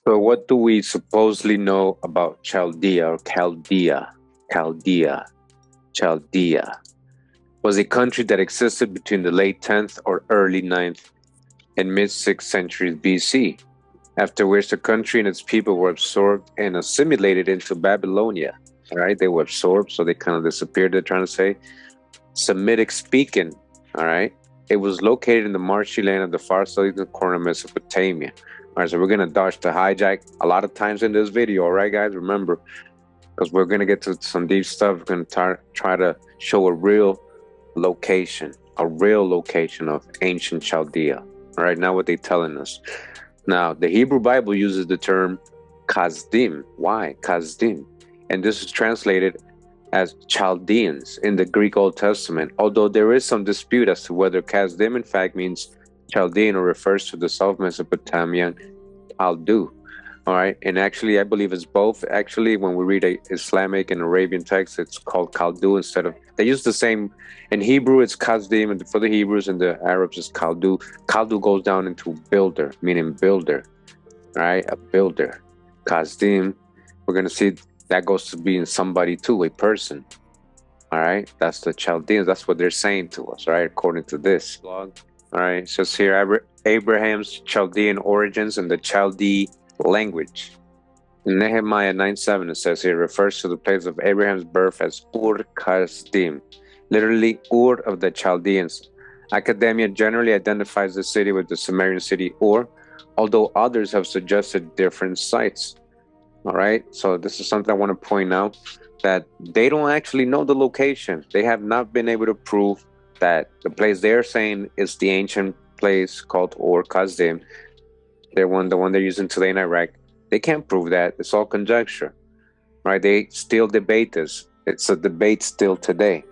So, what do we supposedly know about Chaldea or Chaldea? Chaldea, Chaldea was a country that existed between the late 10th or early 9th and mid 6th centuries BC, after which the country and its people were absorbed and assimilated into Babylonia. All right, they were absorbed, so they kind of disappeared. They're trying to say Semitic speaking. All right, it was located in the marshy land of the far southern corner of Mesopotamia. All right, so we're gonna dodge the hijack a lot of times in this video. All right, guys, remember, because we're gonna get to some deep stuff. We're gonna try to show a real location of ancient Chaldea. All right, now what they're telling us. Now, the Hebrew Bible uses the term Kasdim. Why? Kasdim. And this is translated as Chaldeans in the Greek Old Testament, although there is some dispute as to whether Kasdim in fact means Chaldean or refers to the South Mesopotamian Aldu. All right, and actually I believe it's both. Actually, when we read a Islamic and Arabian text, it's called Khaldu instead of, they use the same. In Hebrew it's Kasdim, and for the Hebrews and the Arabs it's Khaldu. Khaldu goes down into builder, meaning builder. All right, a builder. Kasdim, we're going to see that goes to being somebody too, a person. All right, that's the Chaldeans. That's what they're saying to us, right, according to this blog. All right, it says here Abraham's Chaldean origins and the Chaldee language. In Nehemiah 9:7, it says here, refers to the place of Abraham's birth as Ur Kasdim, literally Ur of the Chaldeans. Academia generally identifies the city with the Sumerian city Ur, although others have suggested different sites. All right, so this is something I want to point out, that they don't actually know the location. They have not been able to prove that the place they're saying is the ancient place called Ur Kasdim. The one they're using today in Iraq. They can't prove that. It's all conjecture, right? They still debate this. It's a debate still today.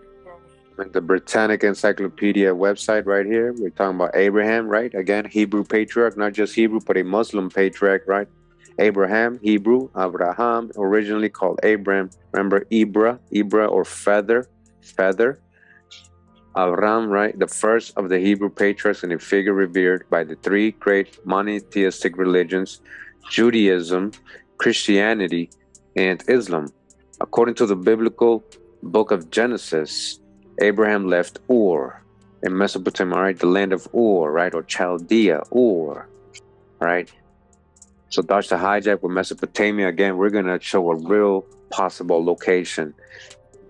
And the Britannic Encyclopedia website right here, we're talking about Abraham, right? Again, Hebrew patriarch, not just Hebrew, but a Muslim patriarch, right? Abraham, Hebrew, Abraham, originally called Abram. Remember Ibra or feather. Avram, right, the first of the Hebrew patriarchs and a figure revered by the three great monotheistic religions, Judaism, Christianity, and Islam. According to the biblical book of Genesis, Abraham left Ur in Mesopotamia, right, the land of Ur, right, or Chaldea, Ur, right? So dodge the hijack with Mesopotamia. Again, we're going to show a real possible location.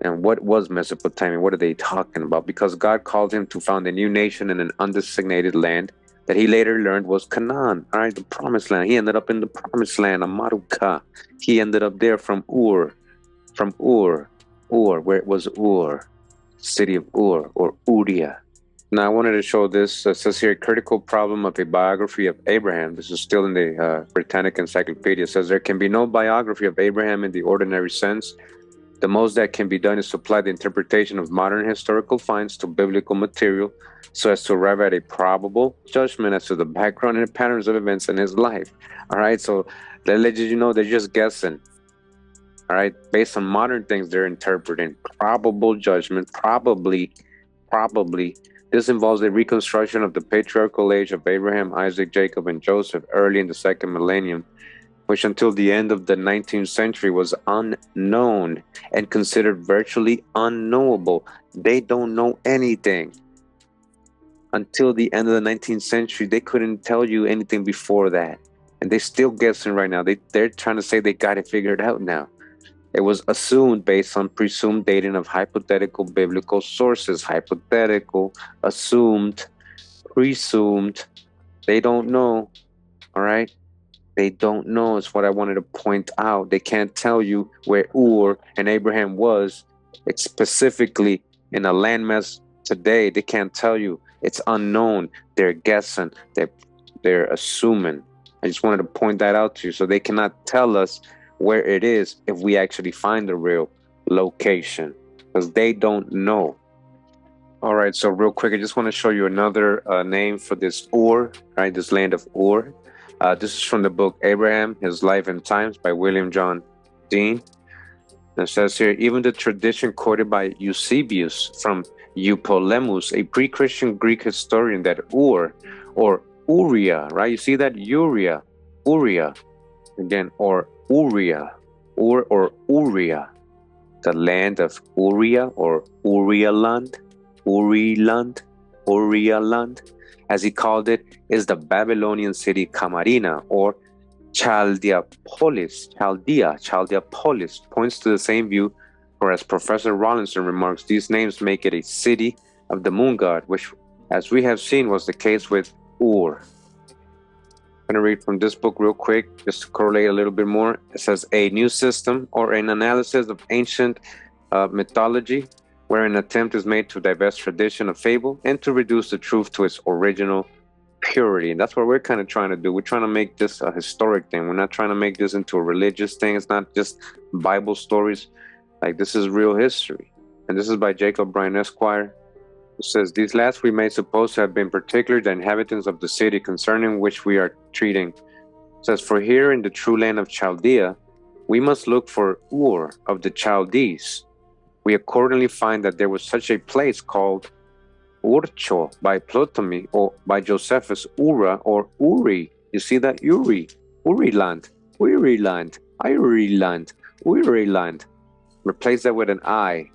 And what was Mesopotamia? What are they talking about? Because God called him to found a new nation in an undesignated land that he later learned was Canaan, all right, the promised land. He ended up in the promised land, Amaruka. He ended up there from Ur, where it was Ur, city of Ur, or Uria. Now I wanted to show this. It says here, a critical problem of a biography of Abraham. This is still in the Britannic Encyclopedia. It says there can be no biography of Abraham in the ordinary sense. The most that can be done is to apply the interpretation of modern historical finds to biblical material so as to arrive at a probable judgment as to the background and patterns of events in his life. All right, so they let you know they're just guessing. All right, based on modern things they're interpreting. Probable judgment, probably. This involves a reconstruction of the patriarchal age of Abraham, Isaac, Jacob, and Joseph early in the second millennium, which until the end of the 19th century was unknown and considered virtually unknowable. They don't know anything. Until the end of the 19th century, they couldn't tell you anything before that. and they're still guessing right now. They're trying to say they got it figured out now. It was assumed based on presumed dating of hypothetical biblical sources. Hypothetical, assumed, presumed. They don't know. All right? They don't know. It's what I wanted to point out. They can't tell you where Ur and Abraham was. It's specifically in a landmass today. They can't tell you. It's unknown. They're guessing. They're assuming. I just wanted to point that out to you. So they cannot tell us where it is if we actually find the real location, because they don't know. All right, so real quick, I just want to show you another name for this Ur, right? This land of Ur. This is from the book Abraham, His Life and Times by William John Dean. And it says here, even the tradition quoted by Eusebius from Eupolemus, a pre-Christian Greek historian, that Ur or Uriah, right? You see that? Uriah, again, or Uriah, or Uriah, the land of Uriah or Uriah land, as he called it, is the Babylonian city Camarina or Chaldea, polis, points to the same view, or as Professor Rawlinson remarks, these names make it a city of the moon god, which, as we have seen, was the case with Ur. I'm going to read from this book real quick, just to correlate a little bit more. It says, a new system or an analysis of ancient mythology, where an attempt is made to divest tradition of fable and to reduce the truth to its original purity. And that's what we're kind of trying to do. We're trying to make this a historic thing. We're not trying to make this into a religious thing. It's not just Bible stories. Like, this is real history. And this is by Jacob Bryan Esquire. It says, these last we may suppose to have been particularly the inhabitants of the city concerning which we are treating. It says, for here in the true land of Chaldea, we must look for Ur of the Chaldees. We accordingly find that there was such a place called Urcho by Ptolemy, or by Josephus, Ura or Uri. You see that? Uriland. Replace that with an I.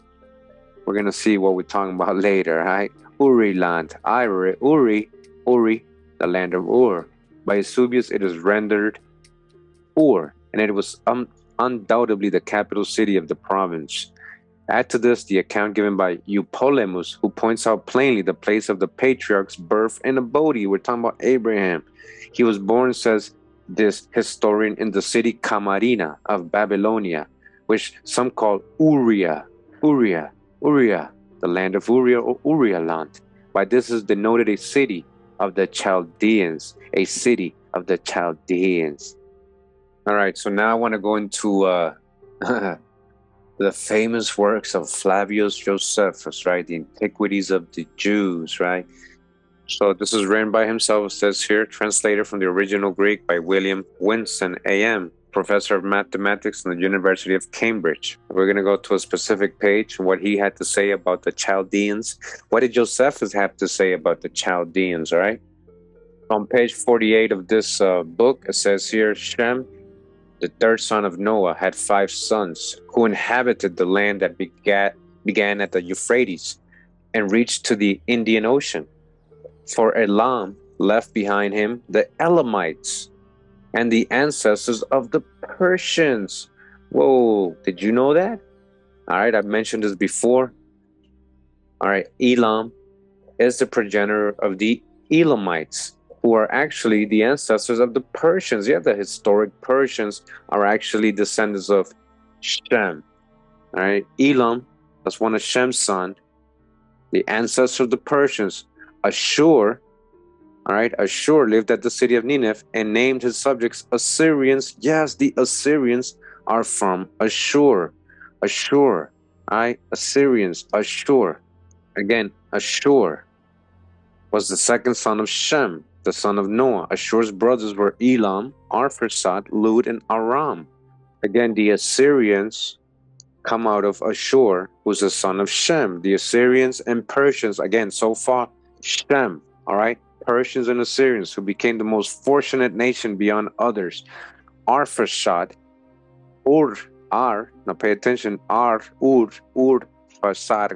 We're going to see what we're talking about later, right? Uriland, Uri, the land of Ur. By Eusebius, it is rendered Ur, and it was undoubtedly the capital city of the province. Add to this the account given by Eupolemus, who points out plainly the place of the patriarch's birth and abode. We're talking about Abraham. He was born, says this historian, in the city Camarina of Babylonia, which some call Uriah, the land of Uriah or Uriah land. By this is denoted a city of the Chaldeans, a city of the Chaldeans. All right, so now I want to go into the famous works of Flavius Josephus, right? The Antiquities of the Jews, right? So this is written by himself, it says here, translated from the original Greek by William Winston, AM, professor of mathematics in the University of Cambridge. We're going to go to a specific page, what he had to say about the Chaldeans. What did Josephus have to say about the Chaldeans, all right? On page 48 of this book, it says here, Shem, the third son of Noah, had 5 sons who inhabited the land that began at the Euphrates and reached to the Indian Ocean. For Elam left behind him the Elamites and the ancestors of the Persians. Whoa, did you know that? All right, I've mentioned this before. All right, Elam is the progenitor of the Elamites, who are actually the ancestors of the Persians. Yeah, the historic Persians are actually descendants of Shem. All right, Elam, that's one of Shem's sons, the ancestor of the Persians. Ashur, all right, Ashur lived at the city of Nineveh and named his subjects Assyrians. Yes, the Assyrians are from Ashur. Ashur, all right, Assyrians, Ashur. Again, Ashur was the second son of Shem, the son of Noah. Ashur's brothers were Elam, Arphaxad, Lud, and Aram. Again, the Assyrians come out of Ashur, who's the son of Shem. The Assyrians and Persians, again, so far, Shem, all right? Persians and Assyrians, who became the most fortunate nation beyond others. Arphaxad, now pay attention, Farsad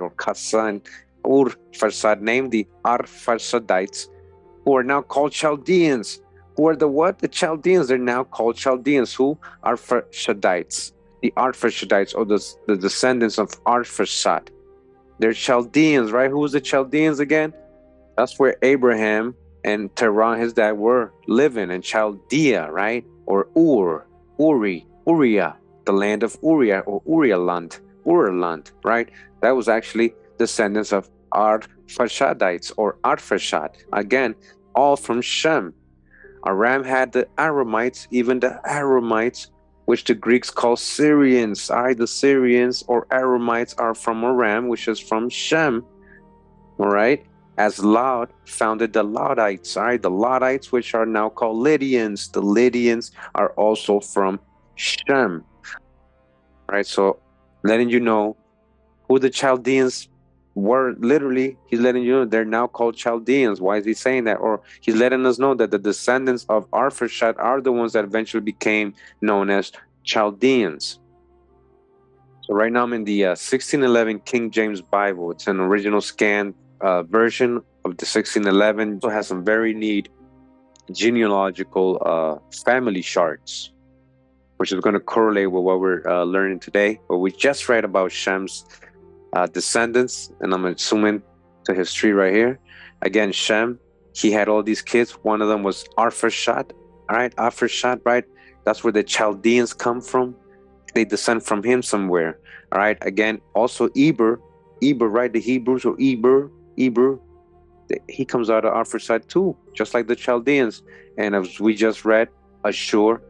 or Kasan, Farsad named the Arphaxadites, who are now called Chaldeans, Who are the what? The Chaldeans. They're now called Chaldeans. Who? Arphaxadites. The Arphaxadites, or the descendants of Arphaxad. They're Chaldeans, right? Who was the Chaldeans again? That's where Abraham and Terah, his dad, were living in Chaldea, right? Or Uriah, the land of Uriah, or Uriland, right? That was actually descendants of Arphaxadites or Arphaxad. Again, all from Shem. Aram had the Aramites, even the Aramites, which the Greeks call Syrians. All right, the Syrians or Aramites are from Aram, which is from Shem. All right, as Laud founded the Laudites. All right, the Laudites, which are now called Lydians. The Lydians are also from Shem. All right, so letting you know who the Chaldeans were. Literally, he's letting you know they're now called Chaldeans. Why is he saying that? Or he's letting us know that the descendants of Arphaxad are the ones that eventually became known as Chaldeans. So right now I'm in the 1611 King James Bible. It's an original scanned version of the 1611. It also has some very neat genealogical family charts, which is going to correlate with what we're learning today. But we just read about Shem's descendants, and I'm assuming to his tree right here. Again, Shem, he had all these kids. One of them was Arphaxad. All right, Arphaxad, right? That's where the Chaldeans come from. They descend from him somewhere. All right, again, also Eber, right? The Hebrews, or Eber, he comes out of Arphaxad too, just like the Chaldeans. And as we just read, Ashur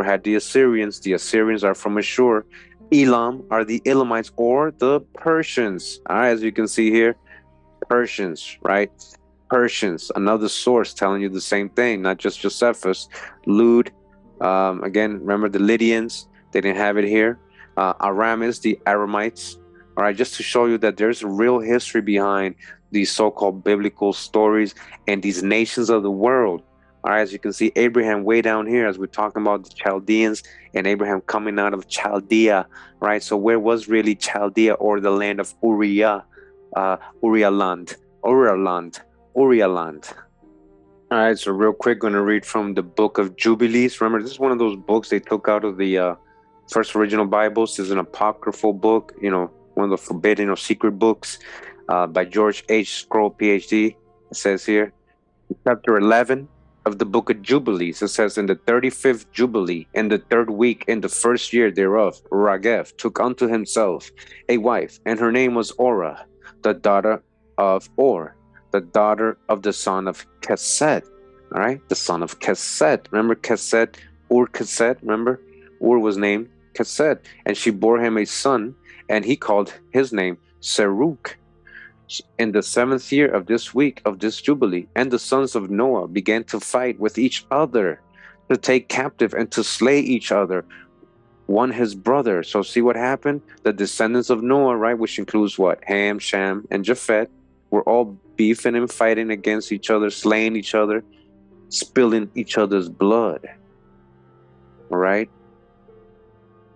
had the Assyrians. The Assyrians are from Ashur. Elam are the Elamites or the Persians. All right, as you can see here, Persians, right? Persians, another source telling you the same thing, not just Josephus. Lud, again, remember the Lydians, they didn't have it here. Aram is the Aramites. All right, just to show you that there's a real history behind these so-called biblical stories and these nations of the world. All right, as you can see, Abraham way down here, as we're talking about the Chaldeans and Abraham coming out of Chaldea, right? So where was really Chaldea, or the land of Uriah, Urialand. All right, so real quick, going to read from the book of Jubilees. Remember, this is one of those books they took out of the first original Bibles. This is an apocryphal book, you know, one of the forbidden or secret books by George H. Scroll, PhD. It says here, chapter 11 of the book of Jubilees. It says, in the 35th Jubilee, in the 3rd week, in the 1st year thereof, Ragev took unto himself a wife, and her name was Orah, the daughter of Or, the daughter of the son of Kesed. All right, the son of Kesed. Remember Kesed, Kesed, remember? Ur was named Kesed, and she bore him a son, and he called his name Seruk. In the 7th year of this week of this Jubilee, and the sons of Noah began to fight with each other, to take captive and to slay each other, one his brother. So see what happened? The descendants of Noah, right, which includes what? Ham, Shem, and Japheth, were all beefing and fighting against each other, slaying each other, spilling each other's blood. All right?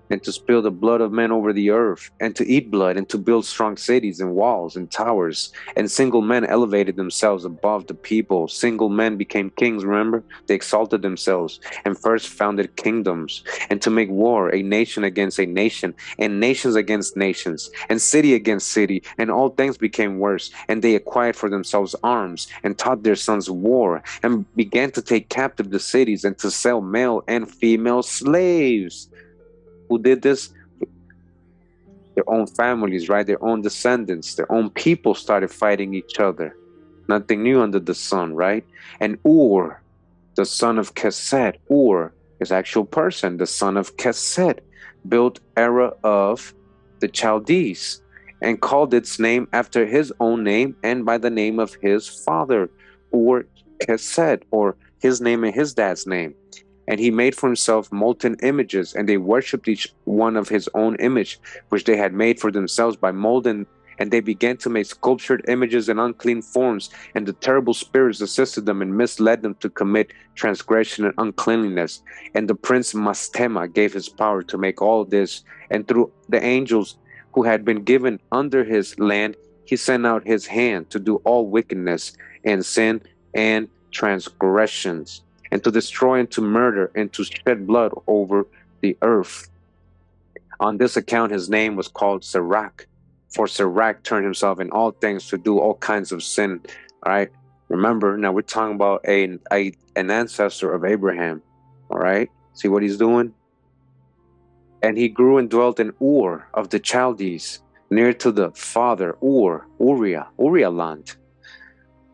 And to spill the blood of men over the earth, and to eat blood, and to build strong cities and walls and towers. And single men elevated themselves above the people. Single men became kings, remember? They exalted themselves and first founded kingdoms. And to make war, a nation against a nation, and nations against nations, and city against city. And all things became worse. And they acquired for themselves arms, and taught their sons war, and began to take captive the cities, and to sell male and female slaves. Who did this? Their own families, right? Their own descendants, their own people started fighting each other. Nothing new under the sun, right? And Ur, the son of Kesed, Ur is actual person, the son of Kesed, built Era of the Chaldees, and called its name after his own name and by the name of his father, Ur Kesed, or his name and his dad's name. And he made for himself molten images, and they worshipped each one of his own image, which they had made for themselves by molding. And they began to make sculptured images and unclean forms, and the terrible spirits assisted them and misled them to commit transgression and uncleanliness. And the prince Mastema gave his power to make all this, and through the angels who had been given under his land, he sent out his hand to do all wickedness and sin and transgressions. and to destroy and to murder and to shed blood over the earth. On this account his name was called Sirach, for Sirach turned himself in all things to do all kinds of sin. All right, remember, now we're talking about an ancestor of Abraham. All right, see what he's doing? And he grew and dwelt in Ur of the Chaldees, near to the father Uriah land,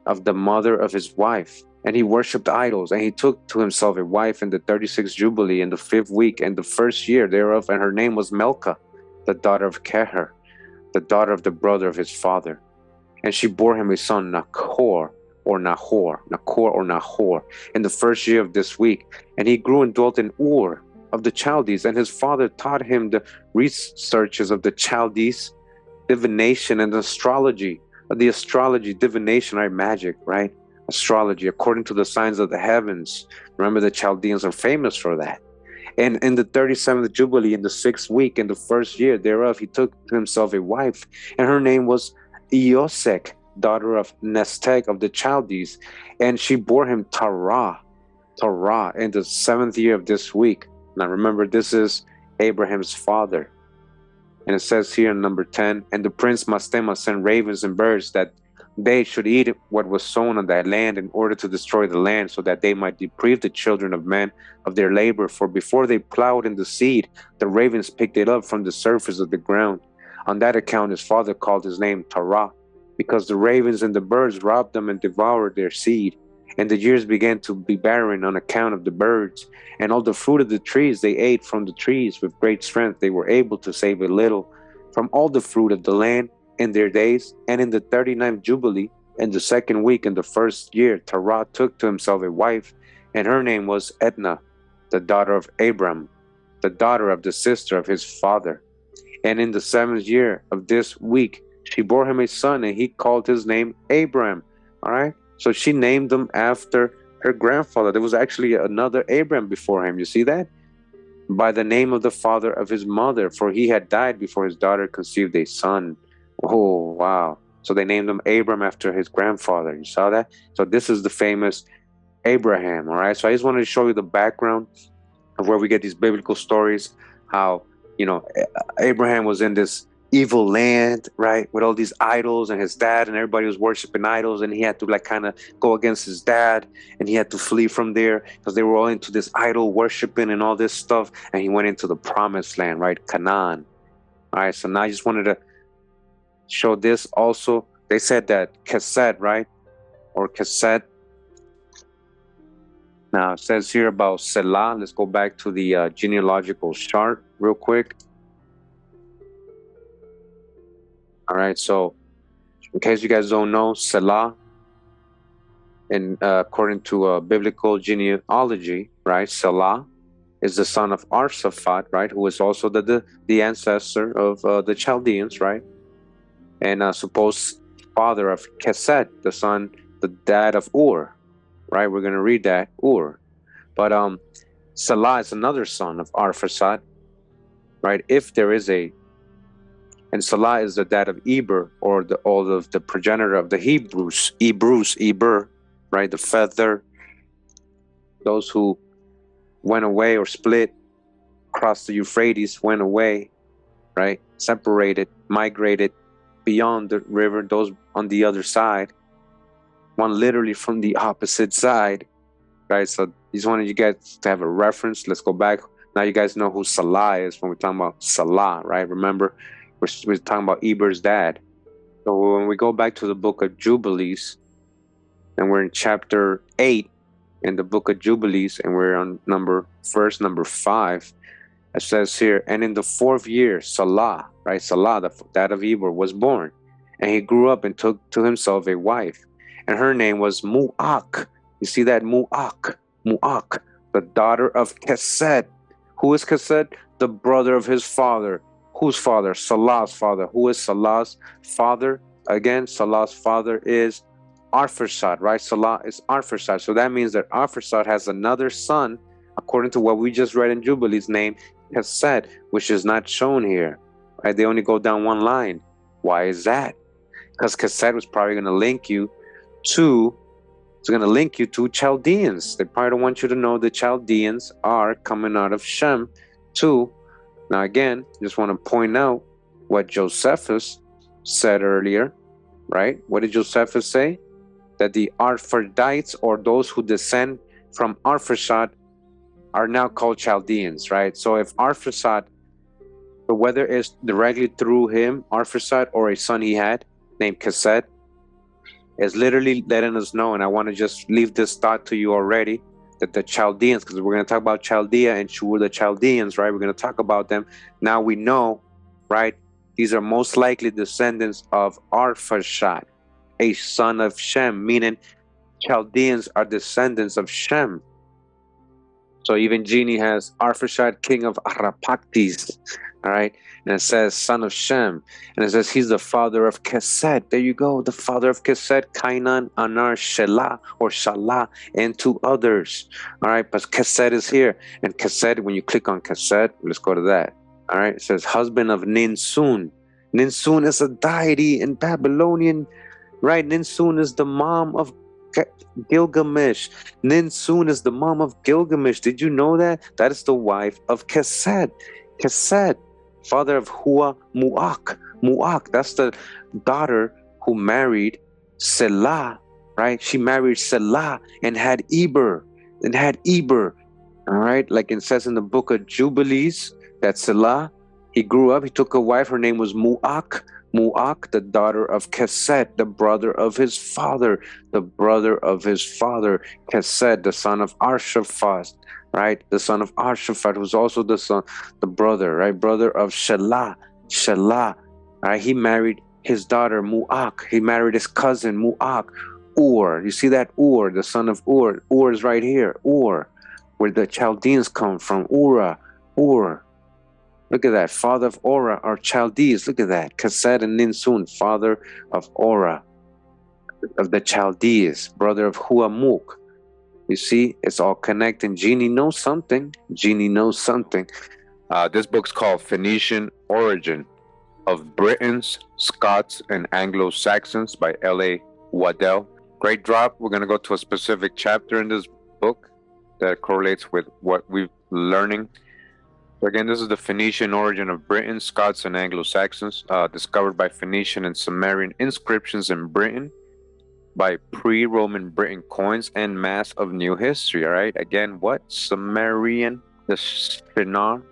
of the mother of his wife. And he worshipped idols, and he took to himself a wife in the 36th Jubilee, in the 5th week, and the 1st year thereof, and her name was Melka, the daughter of Keher, the daughter of the brother of his father. And she bore him a son, Nahor, in the 1st year of this week. And he grew and dwelt in Ur of the Chaldees, and his father taught him the researches of the Chaldees, divination and astrology. Divination, right? Magic, right? Astrology, according to the signs of the heavens. Remember, the Chaldeans are famous for that. And in the 37th Jubilee, in the 6th week, in the 1st year thereof, he took to himself a wife, and her name was Eosek, daughter of Nesteg of the Chaldees, and she bore him Terah in the 7th year of this week. Now remember, this is Abraham's father. And it says here in number 10, and the prince Mastema sent ravens and birds that they should eat what was sown on that land, in order to destroy the land, so that they might deprive the children of men of their labor. For before they plowed in the seed, the ravens picked it up from the surface of the ground. On that account his father called his name Terah, because the ravens and the birds robbed them and devoured their seed. And the years began to be barren on account of the birds. And all the fruit of the trees they ate from the trees with great strength. They were able to save a little from all the fruit of the land in their days. And in the 39th Jubilee, in the 2nd week, in the 1st year, Terah took to himself a wife, and her name was Edna, the daughter of Abram, the daughter of the sister of his father. And in the 7th year of this week, she bore him a son, and he called his name Abram. All right. So she named him after her grandfather. There was actually another Abram before him. You see that? By the name of the father of his mother, for he had died before his daughter conceived a son. Oh, wow. So they named him Abram after his grandfather. You saw that? So this is the famous Abraham. All right. So I just wanted to show you the background of where we get these biblical stories, how, Abraham was in this evil land, right, with all these idols, and his dad and everybody was worshiping idols, and he had to kind of go against his dad, and he had to flee from there because they were all into this idol worshiping and all this stuff, and he went into the promised land, right, Canaan. All right, so now I just wanted to show this also. They said that Kesed, right, or Kesed. Now it says here about Salah. Let's go back to the genealogical chart real quick. All right, so in case you guys don't know, Salah, and according to biblical genealogy, right, Salah is the son of Arphaxad, right, who is also the ancestor of the Chaldeans, right, and supposed father of Kesed, the dad of Ur, right. We're gonna read that, Ur, but Salah is another son of Arphaxad, right. If there is a And Salah is the dad of Eber, or all of the progenitor of the Hebrews, Eber, right? The feather, those who went away or split, crossed the Euphrates, went away, right? Separated, migrated beyond the river, those on the other side, one literally from the opposite side, right? So just wanted you guys to have a reference. Let's go back. Now you guys know who Salah is when we're talking about Salah, right? Remember, we're talking about Eber's dad. So when we go back to the book of Jubilees, and we're in chapter 8 in the book of Jubilees, and we're on verse number 5, it says here, and in the 4th year, Salah, right? Salah, the dad of Eber, was born, and he grew up and took to himself a wife, and her name was Mu'ak. You see that? Mu'ak, the daughter of Kesed. Who is Kesed? The brother of his father. Whose father? Salah's father. Who is Salah's father? Again, Salah's father is Arphaxad, right? Salah is Arphaxad. So that means that Arphaxad has another son, according to what we just read in Jubilees, named Kesed, which is not shown here, right? They only go down one line. Why is that? Because Kesed was probably going to link you to It's going to link you to Chaldeans. They probably don't want you to know the Chaldeans are coming out of Shem too. Now again, just want to point out what Josephus said earlier, right? What did Josephus say? That the Arphaxadites, or those who descend from Arphaxad, are now called Chaldeans, right? So if Arphaxad, whether it's directly through him, Arphaxad, or a son he had named Kesed, is literally letting us know, and I want to just leave this thought to you already, that the Chaldeans, because we're going to talk about Chaldea and who were the Chaldeans, right? We're going to talk about them. Now we know, right? These are most likely descendants of Arphaxad, a son of Shem, meaning Chaldeans are descendants of Shem. So even Genie has Arphaxad, king of Arphaxadites, all right? And it says son of Shem. And it says he's the father of Kesed. There you go, the father of Kesed, Kainan, Anar, Shelah, or Salah, and two others. All right, but Kesed is here. And Kesed, when you click on Kesed, let's go to that. All right, it says husband of Ninsun. Ninsun is a deity in Babylonian, right? Ninsun is the mom of Gilgamesh. Ninsun is the mom of Gilgamesh. Did you know that? That is the wife of Kesed. Kesed, father of Hua Mu'ak. Mu'ak, that's the daughter who married Salah, right? She married Salah and had Eber. All right, like it says in the book of Jubilees, that Salah, he grew up, he took a wife, her name was Mu'ak. Mu'ak, the daughter of Kesed, the brother of his father, Kesed, the son of Arphaxad, right? The son of Arphaxad, who's also the brother, right? Brother of Shelah, right? He married his daughter Mu'ak. He married his cousin Mu'ak. Ur, you see that? Ur, the son of Ur. Ur is right here. Ur, where the Chaldeans come from. Ur. Look at that, father of Ora, or Chaldees. Look at that, Kesed and Ninsun, father of Ora, of the Chaldees, brother of Huamuk. You see, it's all connecting. Genie knows something. This book's called Phoenician Origin of Britons, Scots, and Anglo-Saxons by L.A. Waddell. Great drop. We're going to go to a specific chapter in this book that correlates with what we're learning. So again, this is the Phoenician origin of Britain, Scots, and Anglo-Saxons, discovered by Phoenician and Sumerian inscriptions in Britain, by pre-Roman Britain coins, and mass of new history, all right? Again, what? Sumerian, the Shinar,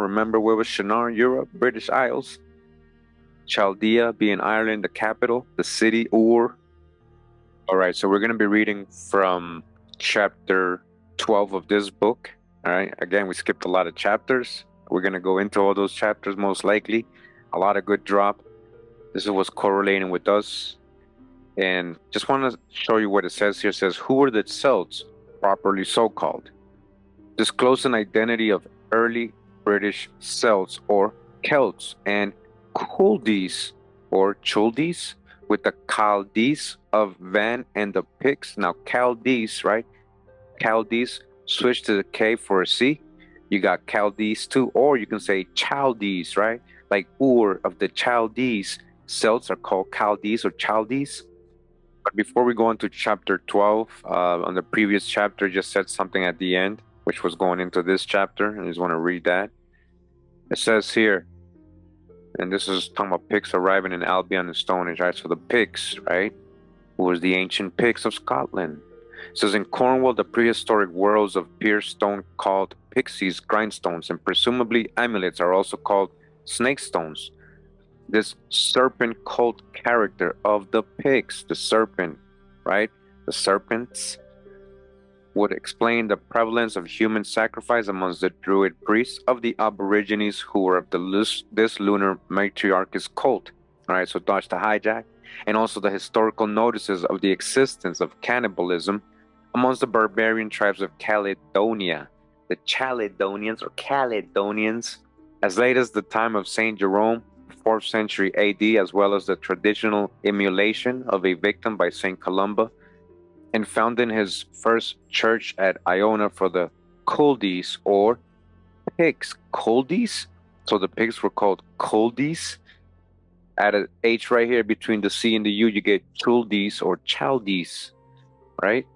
remember where was Shinar? Europe, British Isles. Chaldea being Ireland, the capital, the city, Ur. All right, so we're going to be reading from chapter 12 of this book. All right, again, we skipped a lot of chapters. We're going to go into all those chapters most likely. A lot of good drop. This is what's correlating with us. And just want to show you what it says here. It says, who were the Celts, properly so-called? Disclose an identity of early British Celts or Celts and Culdees or Chaldees with the Chaldees of Van and the Picts. Now, Chaldees, right? Chaldees. Switch to the K for a C. You got Chaldees too, or you can say Chaldees, right? Like Ur of the Chaldees. Celts are called Chaldees or Chaldees. But before we go into chapter 12, on the previous chapter, just said something at the end, which was going into this chapter. I just want to read that. It says here, and this is talking about Picts arriving in Albion and Stonehenge, right? So the Picts, right? Who was the ancient Picts of Scotland? It says in Cornwall, the prehistoric worlds of pierced stone called pixies, grindstones, and presumably amulets are also called snake stones. This serpent cult character of the Picts, the serpent, right? The serpents would explain the prevalence of human sacrifice amongst the druid priests of the aborigines who were of this lunar matriarch's cult. All right, so dodge the hijack. And also the historical notices of the existence of cannibalism amongst the barbarian tribes of Caledonia, the Chaldeans or Caledonians, as late as the time of Saint Jerome, 4th century AD, as well as the traditional immolation of a victim by Saint Columba, and founding his first church at Iona for the Culdees or Picts. Culdees? So the Picts were called Culdees. Add an H right here between the C and the U, you get Culdees or Chaldees, right?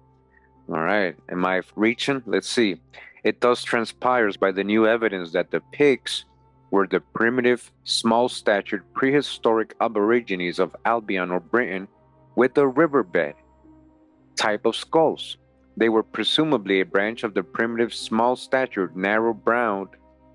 All right. Am I reaching? Let's see. It thus transpires by the new evidence that the Picts were the primitive, small-statured, prehistoric aborigines of Albion or Britain with a riverbed type of skulls. They were presumably a branch of the primitive, small-statured, narrow-browed,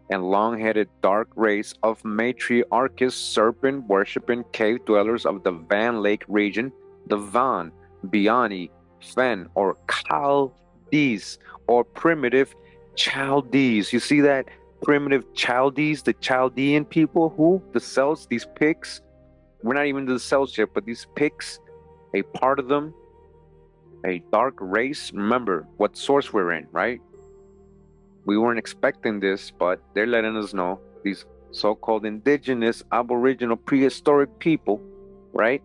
and long-headed dark race of matriarchous serpent-worshipping cave dwellers of the Van Lake region, the Van, Biani, Fen, or Chaldees, or primitive Chaldees. You see that? Primitive Chaldees, the Chaldean people, who? The Celts, these Picts. We're not even the Celts yet, but these Picts, a part of them, a dark race. Remember what source we're in, right? We weren't expecting this, but they're letting us know. These so-called indigenous, aboriginal, prehistoric people, right,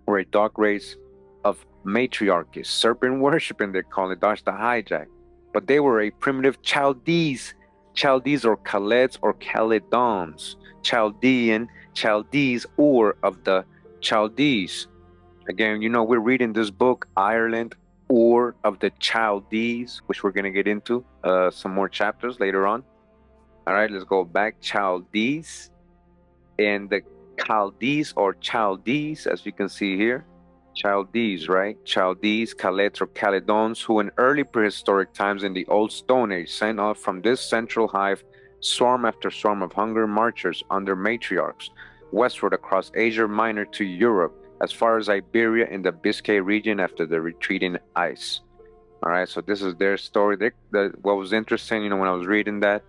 were a dark race of matriarchies, serpent worshiping, they call it, dodge the hijack. But they were a primitive Chaldees, Chaldees or Khaleds or Caledons, Chaldean, Chaldees, or of the Chaldees. Again, you know, we're reading this book, Ireland, or of the Chaldees, which we're going to get into some more chapters later on. All right, let's go back. Chaldees and the Chaldees or Chaldees, as you can see here. Chaldees, right? Chaldees, Khaleds, or Caledons, who in early prehistoric times in the Old Stone Age sent off from this central hive swarm after swarm of hunger marchers under matriarchs westward across Asia Minor to Europe, as far as Iberia in the Biscay region after the retreating ice. All right, so this is their story. What was interesting, you know, when I was reading that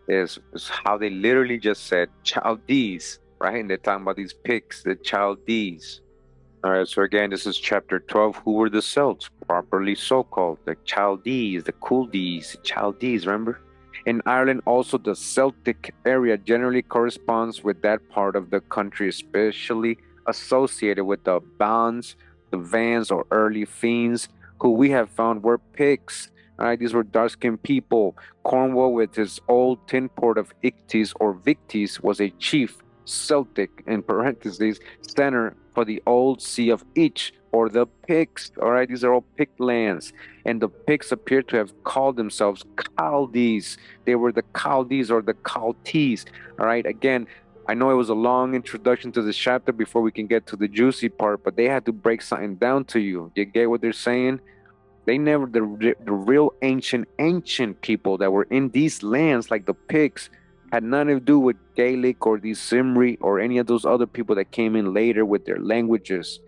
is how they literally just said Chaldees, right? And they're talking about these Picts, the Chaldees. All right, so again, this is chapter 12. Who were the Celts, properly so-called? The Chaldees, the Culdees, the Chaldees, remember? In Ireland, also the Celtic area generally corresponds with that part of the country, especially associated with the Bans, the Vans, or early Fiends, who we have found were Picts. All right, these were dark-skinned people. Cornwall, with his old tin port of Ictis or Victis, was a chief Celtic, in parentheses, center for the old See of Itch, or the Picts. All right, these are all Pict lands. And the Picts appear to have called themselves Chaldees. They were the Chaldees or the Culdees. All right, again, I know it was a long introduction to this chapter before we can get to the juicy part, but they had to break something down to you. You get what they're saying? They never, the real ancient people that were in these lands, like the Picts, had nothing to do with Gaelic or the Cymri or any of those other people that came in later with their languages.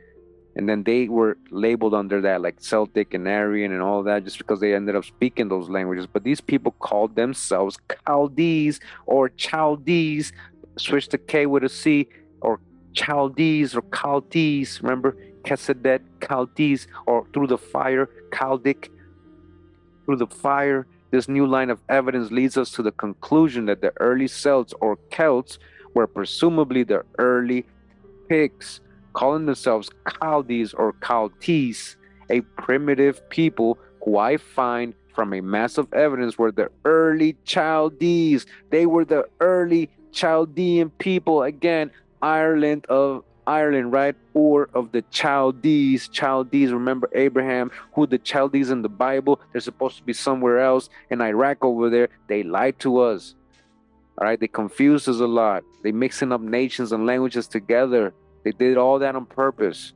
And then they were labeled under that, like Celtic and Aryan and all that, just because they ended up speaking those languages. But these people called themselves Chaldees or Chaldees, switch the K with a C, or Chaldees or Chaldees. Remember, Kesed, Chaldees, or through the fire, Chaldic, through the fire. This new line of evidence leads us to the conclusion that the early Celts or Celts were presumably the early Picts, calling themselves Chaldees or Chaldees, a primitive people who I find from a mass of evidence were the early Chaldees. They were the early Chaldean people. Again, Ireland, right? Or of the Chaldees. Chaldees, remember Abraham, who the Chaldees in the Bible, they're supposed to be somewhere else in Iraq over there. They lied to us. All right, they confused us a lot. They mixing up nations and languages together. They did all that on purpose.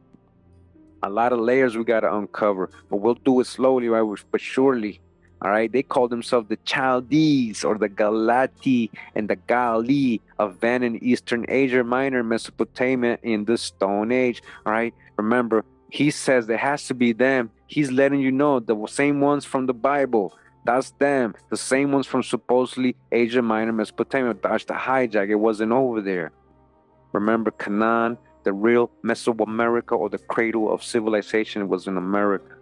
A lot of layers we got to uncover, but we'll do it slowly, right? But surely. All right, they called themselves the Chaldees or the Galati and the Gali of Van and Eastern Asia Minor, Mesopotamia in the Stone Age. All right, remember, he says there has to be them. He's letting you know the same ones from the Bible. That's them, the same ones from supposedly Asia Minor, Mesopotamia. That's the hijack. It wasn't over there. Remember, Canaan, the real Mesoamerica or the cradle of civilization, was in America.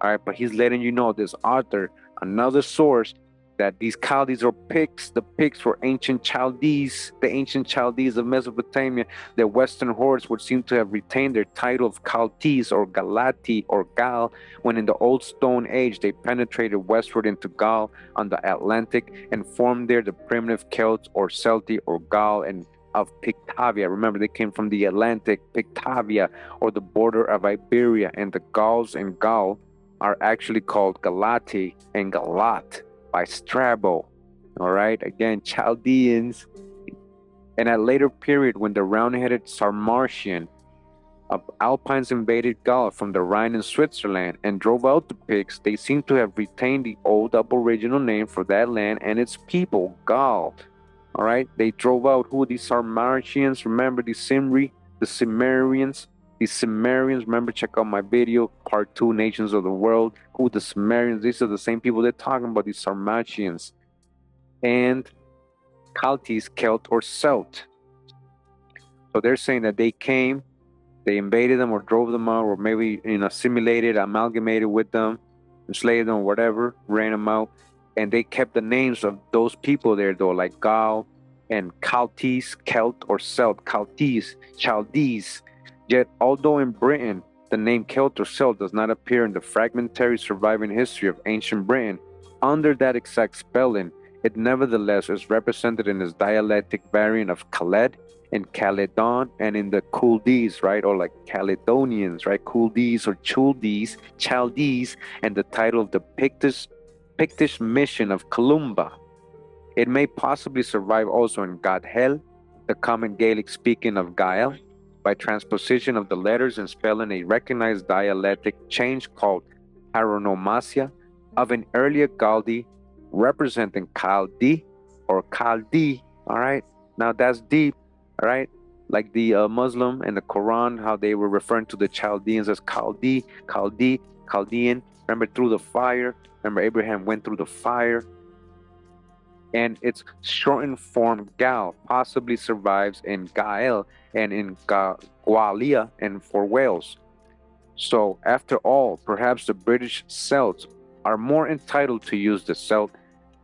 All right, but he's letting you know, this author, another source, that these Chaldees or Picts, the Picts were ancient Chaldees, the ancient Chaldees of Mesopotamia. Their western hordes would seem to have retained their title of Chaldees or Galati or Gal, when in the Old Stone Age they penetrated westward into Gaul on the Atlantic and formed there the primitive Celts or Celti or Gaul, and of Pictavia. Remember, they came from the Atlantic, Pictavia, or the border of Iberia, and the Gauls and Gaul are actually called Galati and Galat by Strabo. All right, again, Chaldeans. And at a later period, when the round-headed Sarmatian of Alpines invaded Gaul from the Rhine and Switzerland and drove out the Picts, they seem to have retained the old aboriginal name for that land and its people, Gaul. All right, they drove out who? The Sarmatians. Remember the Simri, the Cimmerians. The Cimmerians, remember, check out my video, part 2, Nations of the World. Who the Cimmerians? These are the same people they're talking about, the Sarmatians. And Chaldees, Celt or Celt. So they're saying that they came, they invaded them or drove them out, or maybe assimilated, amalgamated with them, enslaved them, or whatever, ran them out, and they kept the names of those people there though, like Gaul and Chaldees, Celt or Celt, Chaldees, Chaldees. Yet, although in Britain the name Celt or Celt does not appear in the fragmentary surviving history of ancient Britain under that exact spelling, it nevertheless is represented in its dialectic variant of Khaled and Caledon, and in the Culdees, right, or like Caledonians, right, Culdees or Chaldees, and the title of the Pictish mission of Columba. It may possibly survive also in Gadhel, the common Gaelic speaking of Gael, by transposition of the letters and spelling a recognized dialectic change called paronomasia of an earlier Galdi representing Chaldi or Chaldi. All right, now that's deep. All right, like the Muslim and the Quran, how they were referring to the Chaldeans as Chaldean. Remember, through the fire. Remember, Abraham went through the fire. And its shortened form Gal possibly survives in Gael and in Gwalia and for Wales. So, after all, perhaps the British Celts are more entitled to use the Celt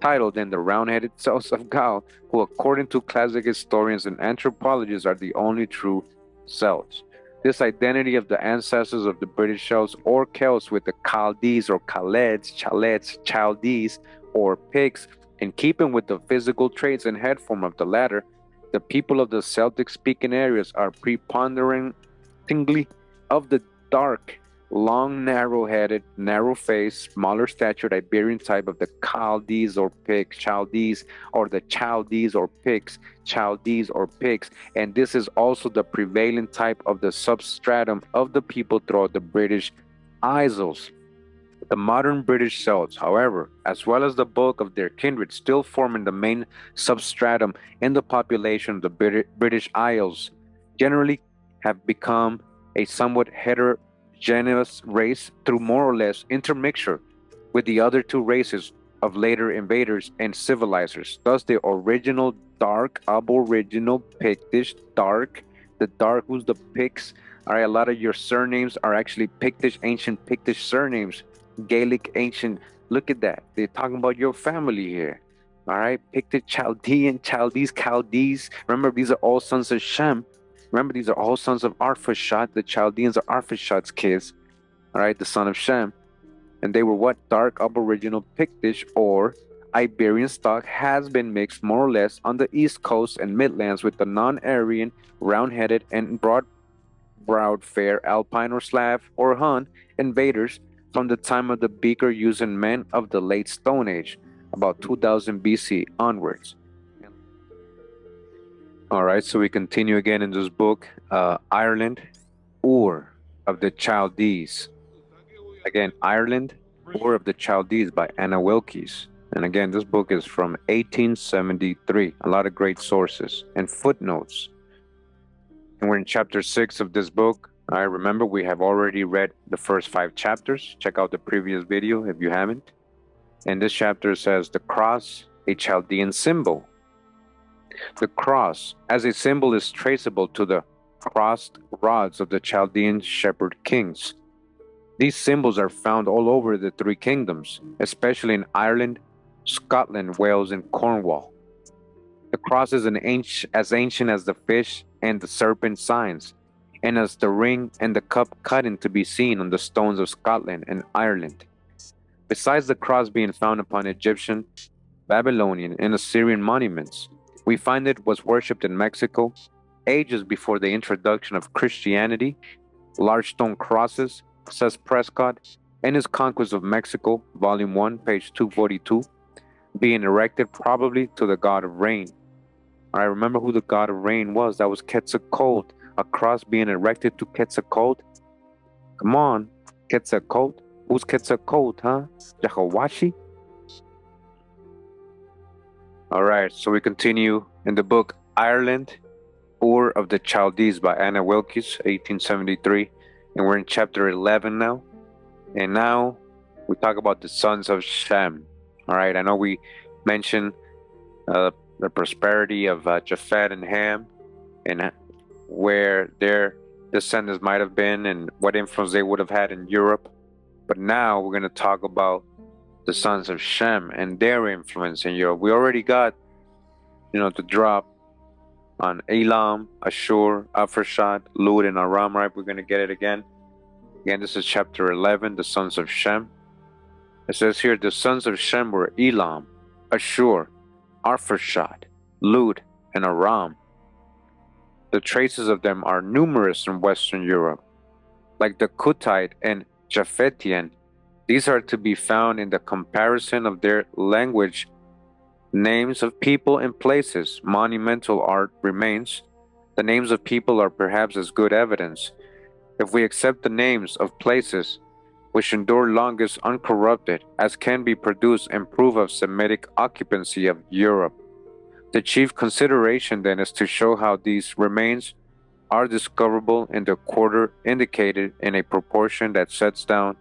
title than the round-headed Celts of Gaul, who, according to classic historians and anthropologists, are the only true Celts. This identity of the ancestors of the British Celts or Celts with the Chaldees or Chaldees, Chaldees or Picts, in keeping with the physical traits and head form of the latter, the people of the Celtic-speaking areas are preponderantly of the dark, long, narrow-headed, narrow-faced, smaller-statured Iberian type of the Chaldees or Picts, Chaldees, or the Chaldees or Picts, Chaldees or Picts, and this is also the prevailing type of the substratum of the people throughout the British Isles. The modern British Celts, however, as well as the bulk of their kindred, still forming the main substratum in the population of the British Isles, generally have become a somewhat heterogeneous race through more or less intermixture with the other two races of later invaders and civilizers. Thus, the original dark, aboriginal Pictish, the dark who's the Picts. All right, a lot of your surnames are actually Pictish, ancient Pictish surnames. Gaelic ancient, look at that. They're talking about your family here. All right, Pictish, Chaldean, Chaldees. Remember, these are all sons of Shem. Remember, these are all sons of Arphaxad. The Chaldeans are Arphaxad's kids. All right, the son of Shem. And they were what? Dark aboriginal Pictish or Iberian stock has been mixed more or less on the East Coast and Midlands with the non-Aryan, round-headed, and broad-browed fair Alpine or Slav or Hun invaders from the time of the beaker using men of the late Stone Age, about 2000 BC onwards. All right, so we continue again in this book, Ireland, Ur of the Chaldees. Again, Ireland, Ur of the Chaldees by Anna Wilkes. And again, this book is from 1873. A lot of great sources and footnotes. And we're in chapter 6 of this book. I remember we have already read the first 5 chapters. Check out the previous video if you haven't. And this chapter says, the cross, a Chaldean symbol. The cross as a symbol is traceable to the crossed rods of the Chaldean shepherd kings. These symbols are found all over the 3 kingdoms, especially in Ireland, Scotland, Wales, and Cornwall. The cross is as ancient as the fish and the serpent signs, and as the ring and the cup cutting to be seen on the stones of Scotland and Ireland. Besides the cross being found upon Egyptian, Babylonian, and Assyrian monuments, We find it was worshipped in Mexico ages before the introduction of Christianity. Large stone crosses, says Prescott, in his Conquest of Mexico, Volume 1, page 242, being erected probably to the god of rain. I remember who the god of rain was. That was Quetzalcoatl. A cross being erected to Quetzalcoatl. Come on, Quetzalcoatl. Who's Quetzalcoatl, huh? Yahawashi? All right, so we continue in the book Ireland, Ur of the Chaldees by Anna Wilkes, 1873. And we're in chapter 11 now. And now we talk about the sons of Shem. All right, I know we mentioned the prosperity of Japhet and Ham and where their descendants might have been and what influence they would have had in Europe. But now we're going to talk about the sons of Shem and their influence in Europe. We already got, the drop on Elam, Ashur, Arphaxad, Lud, and Aram, right? We're going to get it again. Again, this is chapter 11, the sons of Shem. It says here, the sons of Shem were Elam, Ashur, Arphaxad, Lud, and Aram. The traces of them are numerous in Western Europe. Like the Kuttite and Japhetian, these are to be found in the comparison of their language, names of people and places. Monumental art remains. The names of people are perhaps as good evidence. If we accept the names of places which endure longest uncorrupted, as can be produced and prove of Semitic occupancy of Europe, the chief consideration then is to show how these remains are discoverable in the quarter indicated in a proportion that sets down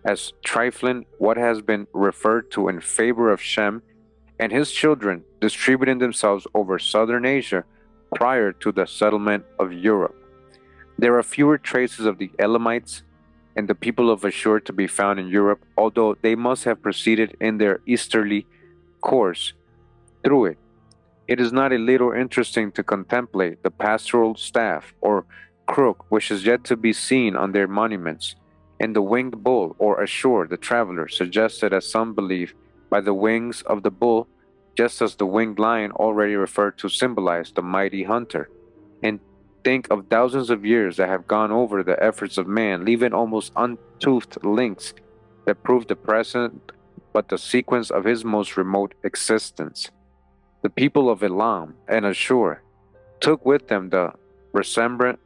as trifling what has been referred to in favor of Shem and his children distributing themselves over southern Asia prior to the settlement of Europe. There are fewer traces of the Elamites and the people of Ashur to be found in Europe, although they must have proceeded in their easterly course through it. It is not a little interesting to contemplate the pastoral staff or crook which is yet to be seen on their monuments, and the winged bull or Ashur, the traveler, suggested as some believe by the wings of the bull, just as the winged lion already referred to symbolize the mighty hunter. And think of thousands of years that have gone over the efforts of man, leaving almost untoothed links that prove the present but the sequence of his most remote existence. The people of Elam and Ashur took with them the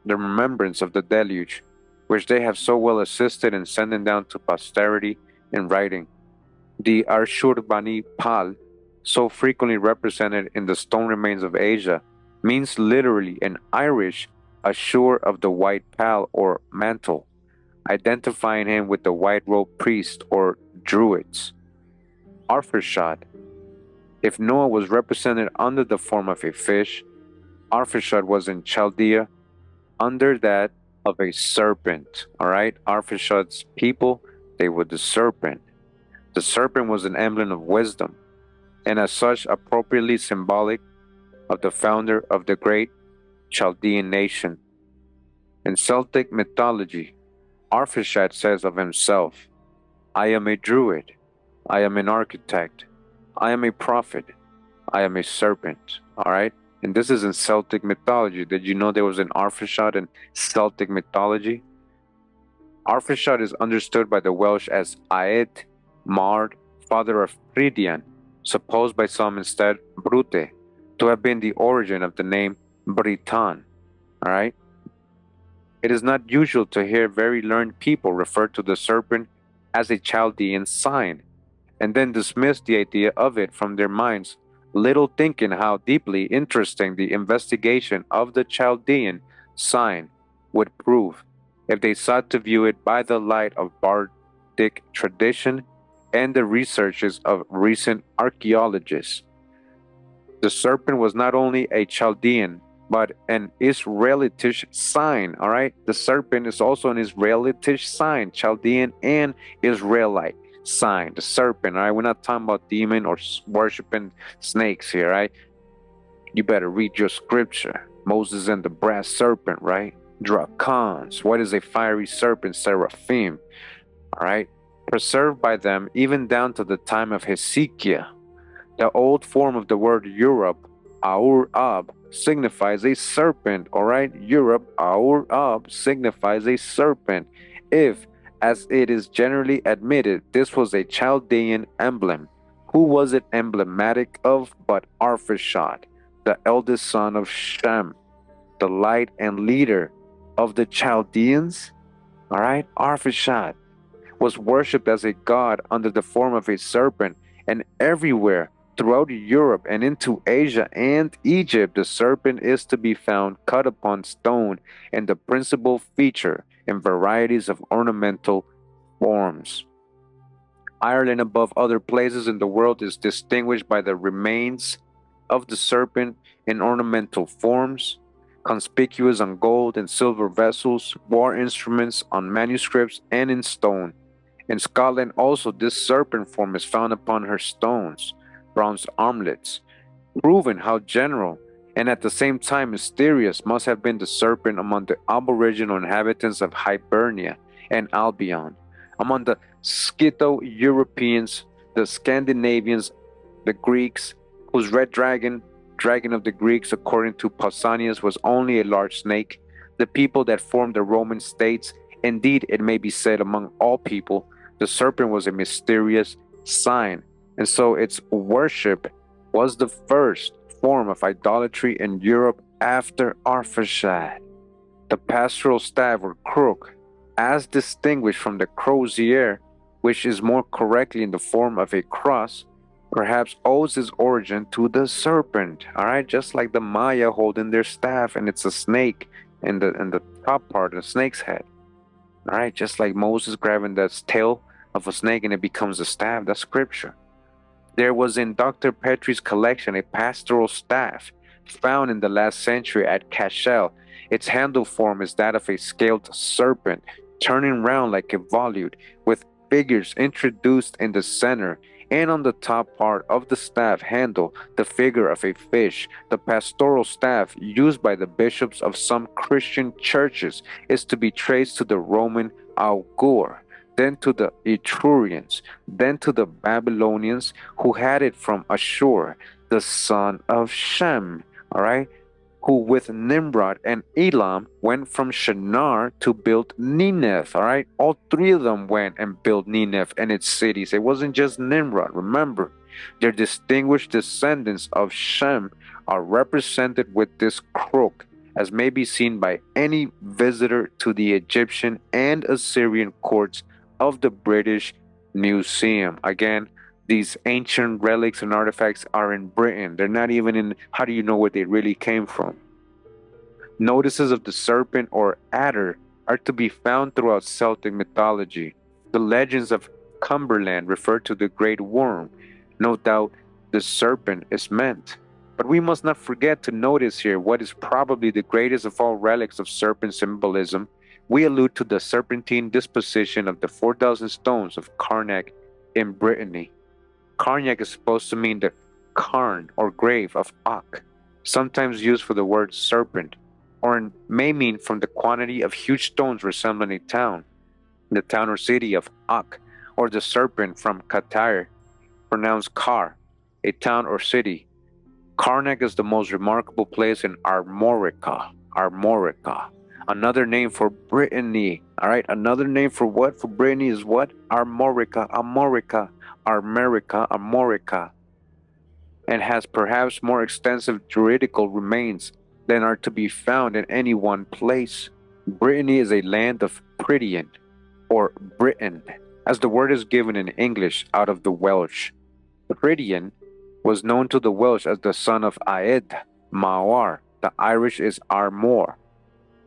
remembrance of the deluge, which they have so well assisted in sending down to posterity in writing. The Ashur-bani Pal, so frequently represented in the stone remains of Asia, means literally in Irish Ashur of the white pal or mantle, identifying him with the white-robed priest or druids. Arphaxad. If Noah was represented under the form of a fish, Arphaxad was in Chaldea under that of a serpent. All right, Arphaxad's people, they were the serpent. The serpent was an emblem of wisdom, and as such appropriately symbolic of the founder of the great Chaldean nation. In Celtic mythology, Arphaxad says of himself, I am a druid, I am an architect, I am a prophet, I am a serpent. All right, and this is in Celtic mythology. Did you know there was an Arphaxad in Celtic mythology? Arphaxad is understood by the Welsh as Aed, Mard, father of Fridian, supposed by some instead Brute, to have been the origin of the name Britan. All right? It is not usual to hear very learned people refer to the serpent as a Chaldean sign, and then dismiss the idea of it from their minds, little thinking how deeply interesting the investigation of the Chaldean sign would prove if they sought to view it by the light of bardic tradition and the researches of recent archaeologists. The serpent was not only a Chaldean, but an Israelitish sign, all right? The serpent is also an Israelitish sign, Chaldean and Israelite sign, the serpent, all right? We're not talking about demon or worshiping snakes here, right? You better read your scripture. Moses and the brass serpent, right? Dracons. What is a fiery serpent? Seraphim, all right? Preserved by them even down to the time of Hezekiah. The old form of the word Europe Aur-Ab signifies a serpent, all right? Europe, Aur-Ab signifies a serpent. If, as it is generally admitted, this was a Chaldean emblem, who was it emblematic of but Arphaxad, the eldest son of Shem, the light and leader of the Chaldeans? All right, Arphaxad was worshipped as a god under the form of a serpent, and everywhere throughout Europe and into Asia and Egypt, the serpent is to be found cut upon stone and the principal feature in varieties of ornamental forms. Ireland, above other places in the world, is distinguished by the remains of the serpent in ornamental forms, conspicuous on gold and silver vessels, war instruments, on manuscripts, and in stone. In Scotland also this serpent form is found upon her stones, bronze armlets, proving how general and at the same time mysterious must have been the serpent among the aboriginal inhabitants of Hibernia and Albion, among the Scytho-Europeans, the Scandinavians, the Greeks, whose red dragon, dragon of the Greeks according to Pausanias, was only a large snake, the people that formed the Roman states. Indeed, it may be said among all people, the serpent was a mysterious sign, and so its worship was the first form of idolatry in Europe after Arphaxad. The pastoral staff or crook, as distinguished from the crozier, which is more correctly in the form of a cross, perhaps owes its origin to the serpent. All right, just like the Maya holding their staff, and it's a snake in the top part, the snake's head. All right, just like Moses grabbing that tail of a snake and it becomes a staff. That's scripture. There was in Dr. Petrie's collection a pastoral staff found in the last century at Cashel. Its handle form is that of a scaled serpent, turning round like a volute, with figures introduced in the center, and on the top part of the staff handle the figure of a fish. The pastoral staff used by the bishops of some Christian churches is to be traced to the Roman augur, then to the Etrurians, then to the Babylonians, who had it from Ashur, the son of Shem, all right, who with Nimrod and Elam went from Shinar to build Nineveh, all right? All three of them went and built Nineveh and its cities. It wasn't just Nimrod, remember. Their distinguished descendants of Shem are represented with this crook, as may be seen by any visitor to the Egyptian and Assyrian courts of the British Museum. Again, these ancient relics and artifacts are in Britain. They're not even in, how do you know where they really came from? Notices of the serpent or adder are to be found throughout Celtic mythology. The legends of Cumberland refer to the great worm. No doubt the serpent is meant. But we must not forget to notice here what is probably the greatest of all relics of serpent symbolism. We allude to the serpentine disposition of the 4,000 stones of Carnac in Brittany. Carnac is supposed to mean the cairn or grave of Ak, sometimes used for the word serpent, or it may mean from the quantity of huge stones resembling a town, the town or city of Ak, or the serpent from Qatar, pronounced Kar, a town or city. Carnac is the most remarkable place in Armorica. Another name for Brittany. All right, another name for what? For Brittany is what? Armorica, and has perhaps more extensive juridical remains than are to be found in any one place. Brittany is a land of Prydian, or Britain, as the word is given in English out of the Welsh. Prydian was known to the Welsh as the son of Aed, Mawar. The Irish is Armor,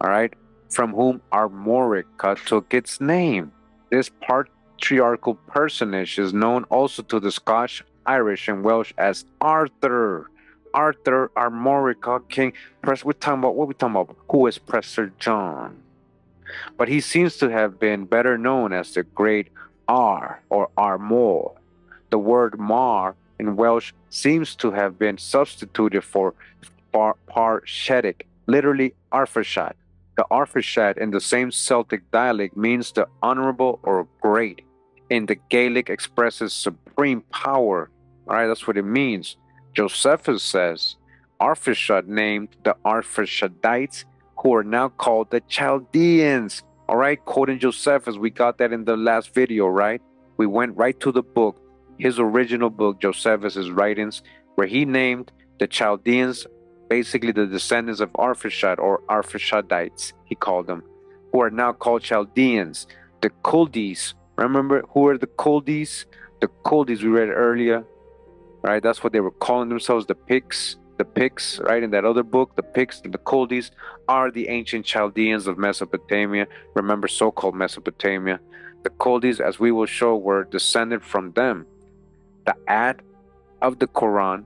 all right, from whom Armorica took its name. This patriarchal personage is known also to the Scotch, Irish, and Welsh as Arthur. Arthur Armorica, King. We're talking about what we talking about? Who is Prester John? But he seems to have been better known as the Great Ar or Armor. The word Mar in Welsh seems to have been substituted for Parshedic, literally Arphaxad. The Arphaxad in the same Celtic dialect means the honorable or great. In the Gaelic expresses supreme power. All right, that's what it means. Josephus says, Arphaxad named the Arphaxadites, who are now called the Chaldeans. All right, quoting Josephus, we got that in the last video, right? We went right to the book, his original book, Josephus's writings, where he named the Chaldeans basically the descendants of Arphaxad, or Arphaxadites, he called them, who are now called Chaldeans. The Culdees, remember who are the Culdees? The Culdees we read earlier, right? That's what they were calling themselves, the Picts. The Picts, right, in that other book, the Picts and the Culdees are the ancient Chaldeans of Mesopotamia. Remember, so-called Mesopotamia. The Culdees, as we will show, were descended from them. The Ad of the Quran,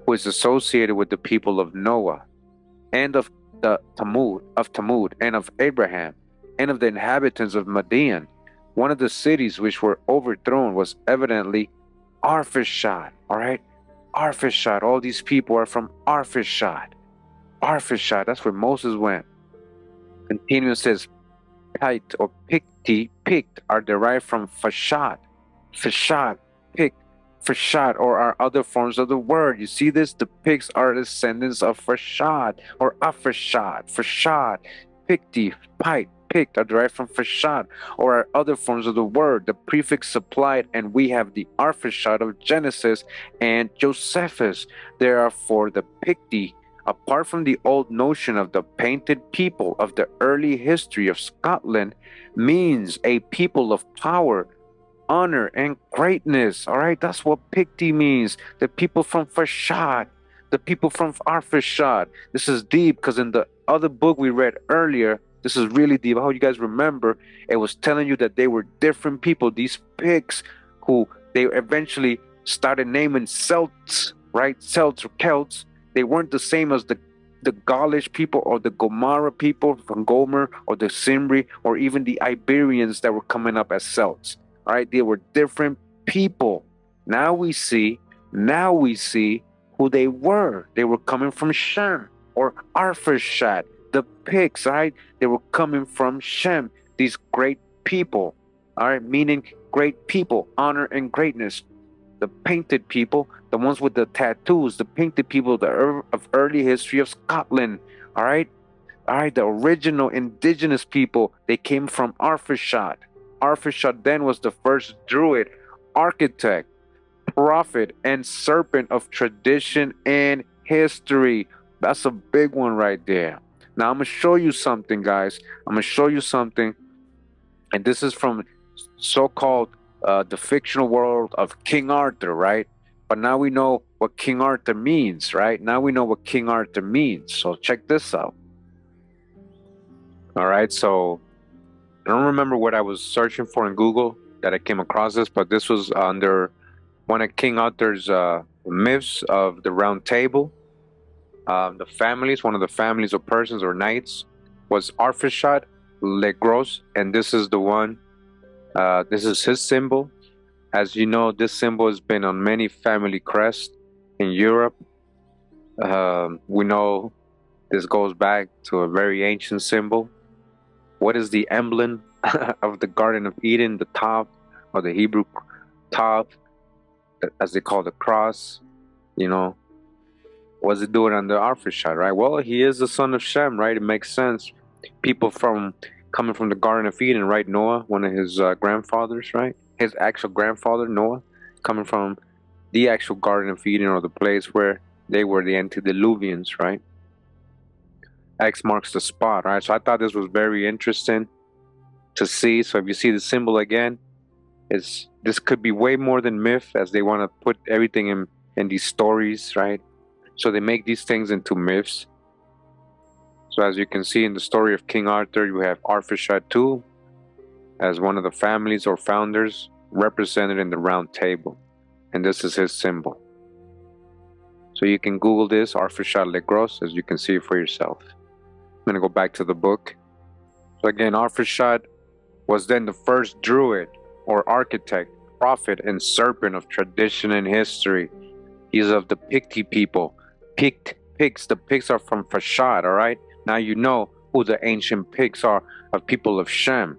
who is associated with the people of Noah, and of the Tamud, and of Abraham, and of the inhabitants of Madian. One of the cities which were overthrown was evidently Arphaxad, all right? Arphaxad, all these people are from Arphaxad. Arphaxad, that's where Moses went. Continuing says, Pict or Pict are derived from Fashad. Fashad, Pict, Fashad, or are other forms of the word. You see this? The Picts are descendants of Fashad or Arphaxad. Fashad, Picti, Pict are derived from Fashad or are other forms of the word. The prefix supplied, and we have the Arphaxad of Genesis and Josephus. Therefore, the Picti, apart from the old notion of the painted people of the early history of Scotland, means a people of power, honor, and greatness. All right, that's what Picti means. The people from Fashad, the people from Arphaxad. This is deep because in the other book we read earlier, this is really deep. How you guys remember, it was telling you that they were different people. These Picts, who they eventually started naming Celts, right? Celts or Celts. They weren't the same as the Gaulish people or the Gomara people from Gomer or the Cimbri or even the Iberians that were coming up as Celts. All right, they were different people. Now we see who they were. They were coming from Shem or Arphaxad. The Picts, right? They were coming from Shem, these great people, all right, meaning great people, honor and greatness. The painted people, the ones with the tattoos, the painted people of early history of Scotland, all right? All right, the original indigenous people, they came from Arphaxad. Arphaxad then was the first druid, architect, prophet, and serpent of tradition and history. That's a big one right there. Now, I'm going to show you something, guys. I'm going to show you something. And this is from so-called the fictional world of King Arthur, right? But now we know what King Arthur means, right? Now we know what King Arthur means. So check this out. All right, so I don't remember what I was searching for in Google that I came across this, but this was under one of King Arthur's myths of the Round Table. The families, one of the families of persons or knights was Arphaxad Legros, and this is the one, this is his symbol. As you know, this symbol has been on many family crests in Europe. We know this goes back to a very ancient symbol. What is the emblem of the Garden of Eden? The top, or the Hebrew top, as they call the cross, you know. What's it doing under Arphaxad, right? Well, he is the son of Shem, right? It makes sense. People coming from the Garden of Eden, right? Noah, one of his grandfathers, right? His actual grandfather, Noah, coming from the actual Garden of Eden, or the place where they were the antediluvians, right? X marks the spot, right? So I thought this was very interesting to see. So if you see the symbol again, this could be way more than myth, as they want to put everything in these stories, right? So they make these things into myths. So as you can see in the story of King Arthur, you have Arphaxad II as one of the families or founders represented in the Round Table. And this is his symbol. So you can Google this, Arphaxad Legros, as you can see for yourself. I'm going to go back to the book. So again, Arphaxad was then the first druid or architect, prophet, and serpent of tradition and history. He's of the Picti people. Picts, the Picts are from Fashad, all right? Now you know who the ancient Picts are, of people of Shem.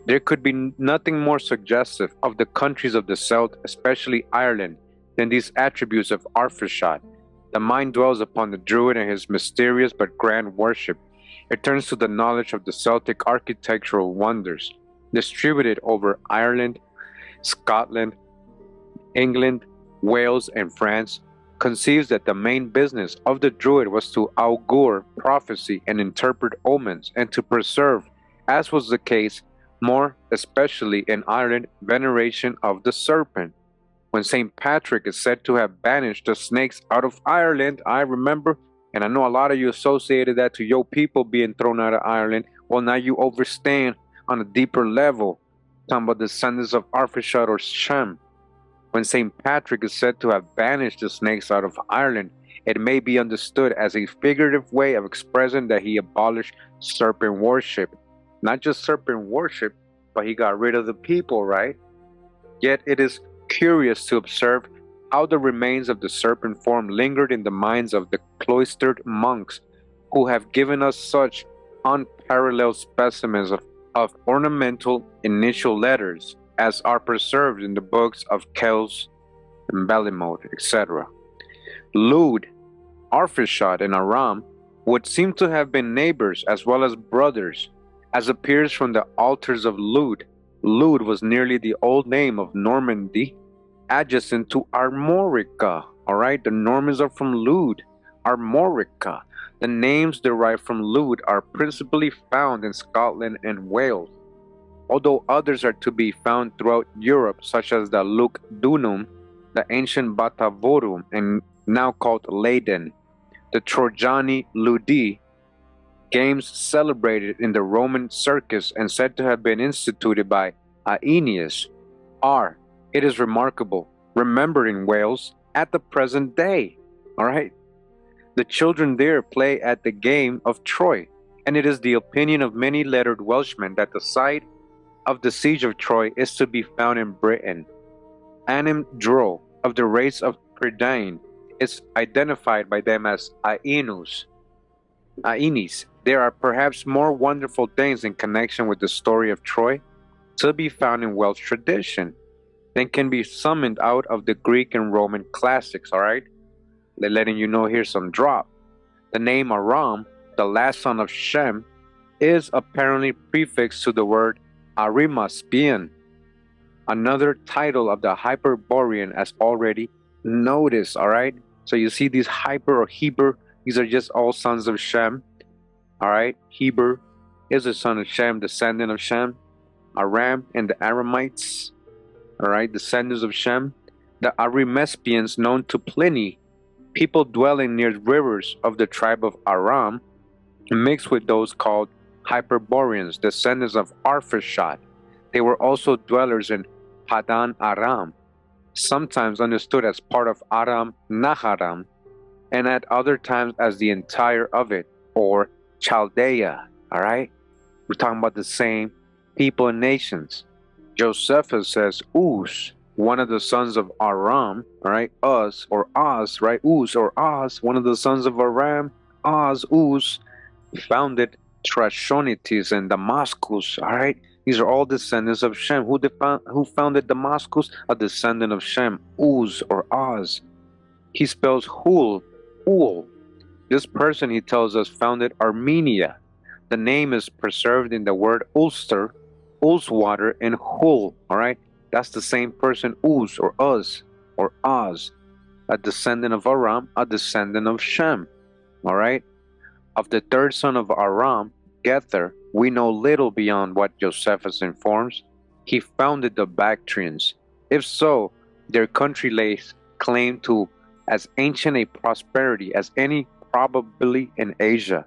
There could be nothing more suggestive of the countries of the South, especially Ireland, than these attributes of Arphaxad. The mind dwells upon the Druid and his mysterious but grand worship. It turns to the knowledge of the Celtic architectural wonders, distributed over Ireland, Scotland, England, Wales, and France, conceives that the main business of the Druid was to augur prophecy and interpret omens, and to preserve, as was the case, more especially in Ireland, veneration of the Serpent. When St. Patrick is said to have banished the snakes out of Ireland, I remember, and I know a lot of you associated that to your people being thrown out of Ireland. Well, now you understand on a deeper level, talking about the descendants of Arphaxad or Shem. When St. Patrick is said to have banished the snakes out of Ireland, it may be understood as a figurative way of expressing that he abolished serpent worship. Not just serpent worship, but he got rid of the people, right? Yet it is curious to observe how the remains of the serpent form lingered in the minds of the cloistered monks, who have given us such unparalleled specimens of ornamental initial letters as are preserved in the books of Kells and Ballymote, etc. Lud, Arphaxad, and Aram would seem to have been neighbors as well as brothers, as appears from the altars of Lud. Lud was nearly the old name of Normandy, adjacent to Armorica. All right, the Normans are from Lud, Armorica. The names derived from Lud are principally found in Scotland and Wales, although others are to be found throughout Europe, such as the Lugdunum, the ancient Batavorum, and now called Leyden, the Trojani Ludi, games celebrated in the Roman circus and said to have been instituted by Aeneas, are, it is remarkable, remembered in Wales at the present day. All right? The children there play at the game of Troy, and it is the opinion of many lettered Welshmen that the site of the siege of Troy is to be found in Britain. Anim Dro, of the race of Prydain, is identified by them as Aeneas. There are perhaps more wonderful things in connection with the story of Troy to be found in Welsh tradition than can be summoned out of the Greek and Roman classics, all right? They're letting you know here's some drop. The name Aram, the last son of Shem, is apparently prefixed to the word Arimaspian, another title of the Hyperborean as already noticed, all right? So you see these Hyper or Heber, these are just all sons of Shem, all right? Heber is a son of Shem, descendant of Shem. Aram and the Aramites, all right, descendants of Shem. The Arimaspians, known to Pliny, people dwelling near rivers of the tribe of Aram, mixed with those called Hyperboreans, descendants of Arphaxad. They were also dwellers in Padan Aram, sometimes understood as part of Aram Naharam, and at other times as the entire of it, or Chaldea, all right? We're talking about the same people and nations. Josephus says Uz, one of the sons of Aram, all right, Uz or Oz, right, Uz or Oz, one of the sons of Aram, Oz, Uz, founded Trachonitis and Damascus, all right? These are all descendants of Shem. Who founded Damascus? A descendant of Shem, Uz or Oz. He spells Hul, Ul. This person, he tells us, founded Armenia. The name is preserved in the word Ulster, Ulswater, and Hul, all right? That's the same person, Uz or Uz or Oz, a descendant of Aram, a descendant of Shem, all right? Of the third son of Aram, Gether, we know little beyond what Josephus informs. He founded the Bactrians. If so, their country lays claim to as ancient a prosperity as any probably in Asia.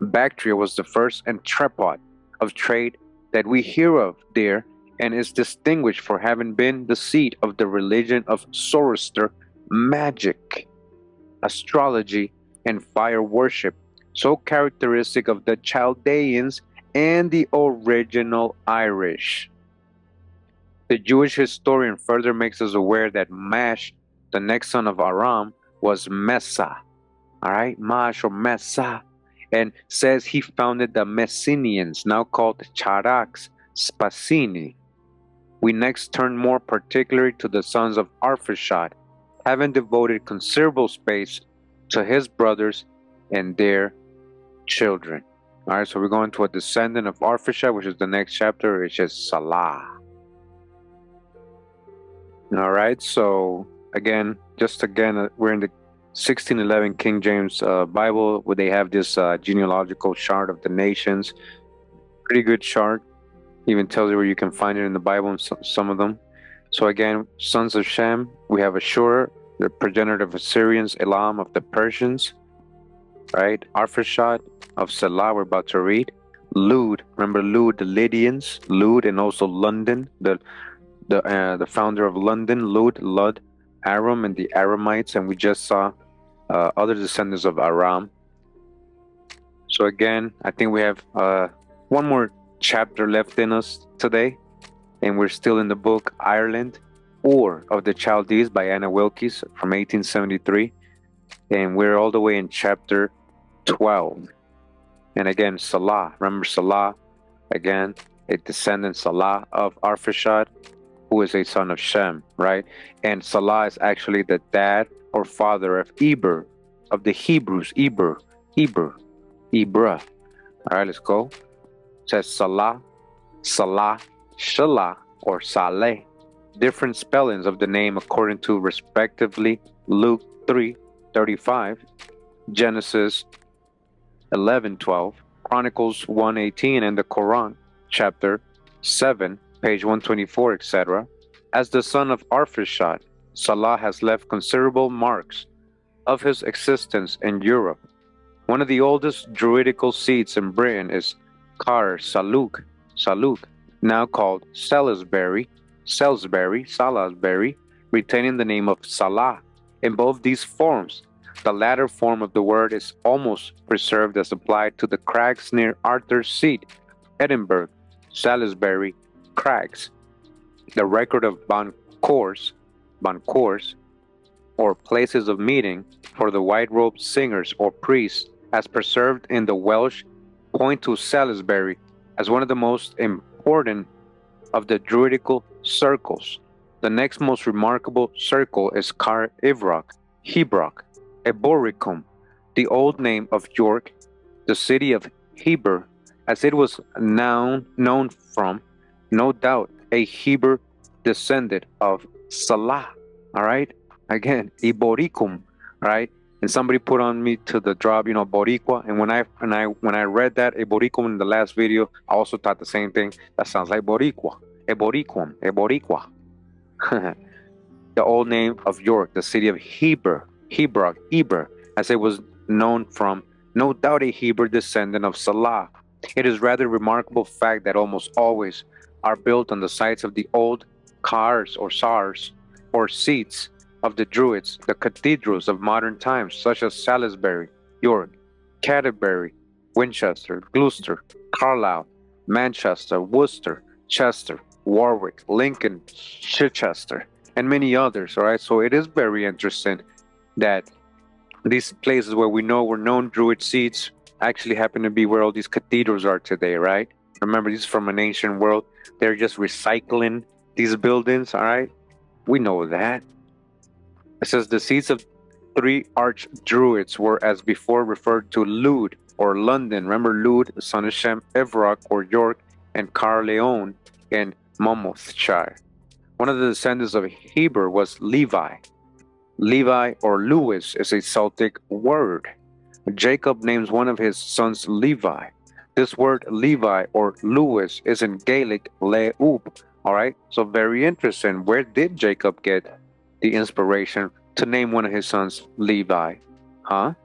Bactria was the first entrepot of trade that we hear of there, and is distinguished for having been the seat of the religion of Zoroaster, magic, astrology, and fire worship, so characteristic of the Chaldeans and the original Irish. The Jewish historian further makes us aware that Mash, the next son of Aram, was Messa, all right, Mash or Messa, and says he founded the Messenians, now called Charax Spasini. We next turn more particularly to the sons of Arphaxad, having devoted considerable space to his brothers and their children. All right, so we're going to a descendant of Arphaxad, which is the next chapter, which is Salah. All right, so again, we're in the 1611 King James Bible, where they have this genealogical chart of the nations. Pretty good chart. Even tells you where you can find it in the Bible and some of them. So again, sons of Shem, we have Ashur, the progenitor of Assyrians, Elam of the Persians, right? Arphaxad of Salah, we're about to read. Lud, remember Lud, the Lydians, Lud, and also London, the founder of London, Lud, Aram, and the Aramites, and we just saw other descendants of Aram. So again, I think we have one more chapter left in us today, and we're still in the book Ireland or of the Chaldees by Anna Wilkes from 1873, and we're all the way in chapter 12. And again, Salah, remember Salah, again, a descendant, Salah of Arphaxad, who is a son of Shem, right? And Salah is actually the dad or father of Eber, of the Hebrews, Eber. All right, let's go. It says Salah, Shalah, or Saleh. Different spellings of the name according to respectively Luke 3:35, Genesis 11:12, Chronicles 1:18, and the Quran, chapter 7, page 124, etc. As the son of Arphaxad, Salah has left considerable marks of his existence in Europe. One of the oldest druidical seats in Britain is Car Saluk, now called Salisbury, retaining the name of Salah in both these forms. The latter form of the word is almost preserved as applied to the crags near Arthur's Seat, Edinburgh, Salisbury Crags. The record of bancours, or places of meeting for the white-robed singers or priests, as preserved in the Welsh, point to Salisbury as one of the most important of the druidical circles. The next most remarkable circle is Car Ivroch, Eboricum, the old name of York, the city of Heber, as it was known from, no doubt, a Heber descendant of Salah. All right, again, Eboricum, right? And somebody put on me to the drop, Boricua. And when I read that Eboricum in the last video, I also thought the same thing. That sounds like Boricua, Eboricua. The old name of York, the city of Heber, as it was known from, no doubt a Heber descendant of Salah. It is rather remarkable fact that almost always are built on the sites of the old cars or sars or seats of the Druids, the cathedrals of modern times, such as Salisbury, York, Canterbury, Winchester, Gloucester, Carlisle, Manchester, Worcester, Chester, Warwick, Lincoln, Chichester, and many others. All right, so it is very interesting that these places where we know were known Druid seats actually happen to be where all these cathedrals are today, right? Remember, these are from an ancient world. They're just recycling these buildings, all right? We know that. It says the seats of 3 arch-druids were as before referred to Lud or London. Remember Lud, the son of Shem, Evroch or York, and Carleon in Monmouthshire. One of the descendants of Heber was Levi. Levi or Lewis is a Celtic word. Jacob names one of his sons Levi. This word Levi or Lewis is in Gaelic Leub. All right, so very interesting. Where did Jacob get the inspiration to name one of his sons Levi? And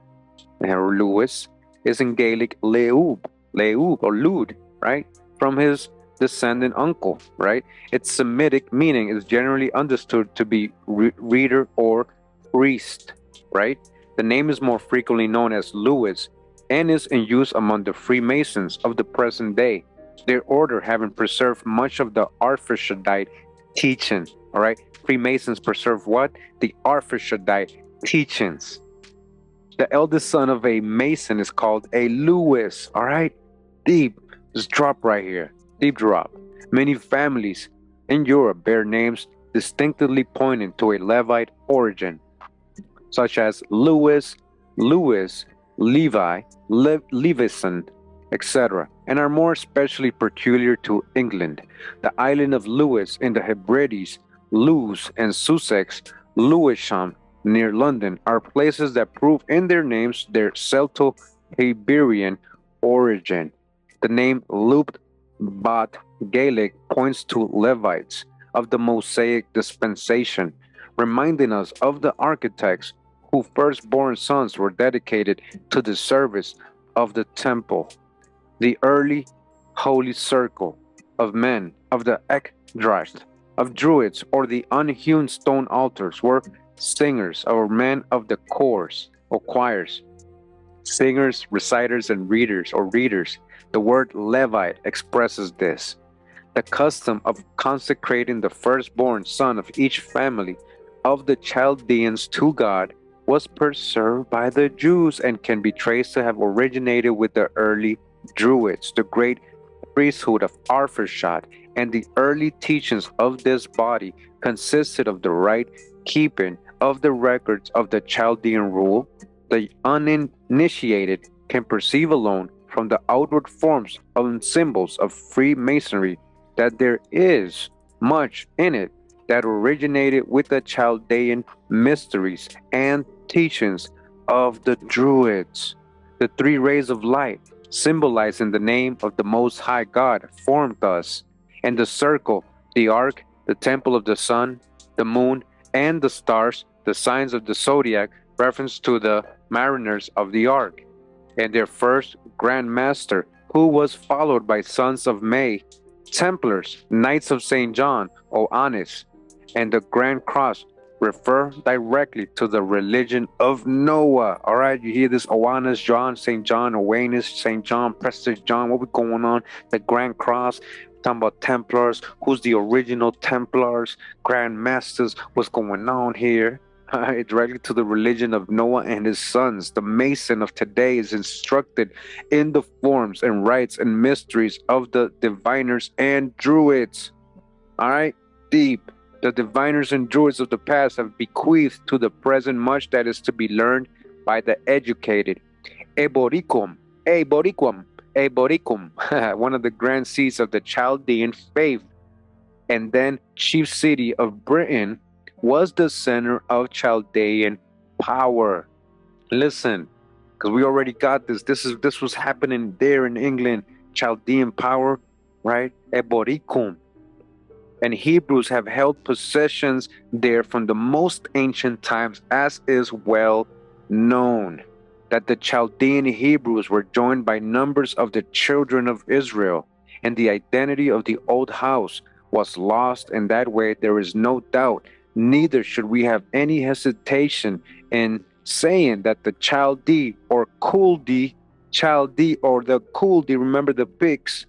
Lewis is in Gaelic Leub or Lud, right? From his descendant uncle, right? Its Semitic meaning is generally understood to be reader or priest, right? The name is more frequently known as Lewis and is in use among the Freemasons of the present day, their order having preserved much of the Arphaxadite teaching. All right, Freemasons preserve what? The Arphaxadite teachings. The eldest son of a Mason is called a Lewis. All right, deep, just drop right here, deep drop. Many families in Europe bear names distinctively pointing to a Levite origin, such as Lewis, Lewis, Levi, Levison, etc., and are more especially peculiar to England. The island of Lewis in the Hebrides, Lewes and Sussex, Lewisham near London are places that prove in their names their Celto-Iberian origin. The name Lupt Bat Gaelic points to Levites of the Mosaic dispensation, reminding us of the architects whose firstborn sons were dedicated to the service of the temple. The early holy circle of men of the Ekdracht, of druids, or the unhewn stone altars were singers or men of the chores or choirs, singers, reciters, and readers or readers. The word Levite expresses this. The custom of consecrating the firstborn son of each family of the Chaldeans to God was preserved by the Jews and can be traced to have originated with the early Druids, the great priesthood of Arphaxad, and the early teachings of this body consisted of the right keeping of the records of the Chaldean rule. The uninitiated can perceive alone from the outward forms and symbols of Freemasonry that there is much in it that originated with the Chaldean mysteries and teachings of the Druids. The three rays of light, symbolizing the name of the Most High God, formed us, and the circle, the ark, the temple of the sun, the moon, and the stars, the signs of the zodiac, reference to the mariners of the ark, and their first Grand Master, who was followed by sons of May, Templars, Knights of St. John, Oannes, and the Grand Cross refer directly to the religion of Noah. All right, you hear this: Oannes, John, St. John, Oannes, St. John, Prestige John. What we going on? The Grand Cross. Talking about Templars. Who's the original Templars? Grand Masters. What's going on here? Directly to the religion of Noah and his sons. The Mason of today is instructed in the forms and rites and mysteries of the diviners and druids. All right, deep. The diviners and druids of the past have bequeathed to the present much that is to be learned by the educated. Eboricum, one of the grand seats of the Chaldean faith, and then chief city of Britain, was the center of Chaldean power. Listen, because we already got this. This was happening there in England. Chaldean power, right? Eboricum. And Hebrews have held possessions there from the most ancient times, as is well known, that the Chaldean Hebrews were joined by numbers of the children of Israel, and the identity of the old house was lost in that way. There is no doubt, neither should we have any hesitation in saying that the Chaldee or Kuldee, remember the Picts,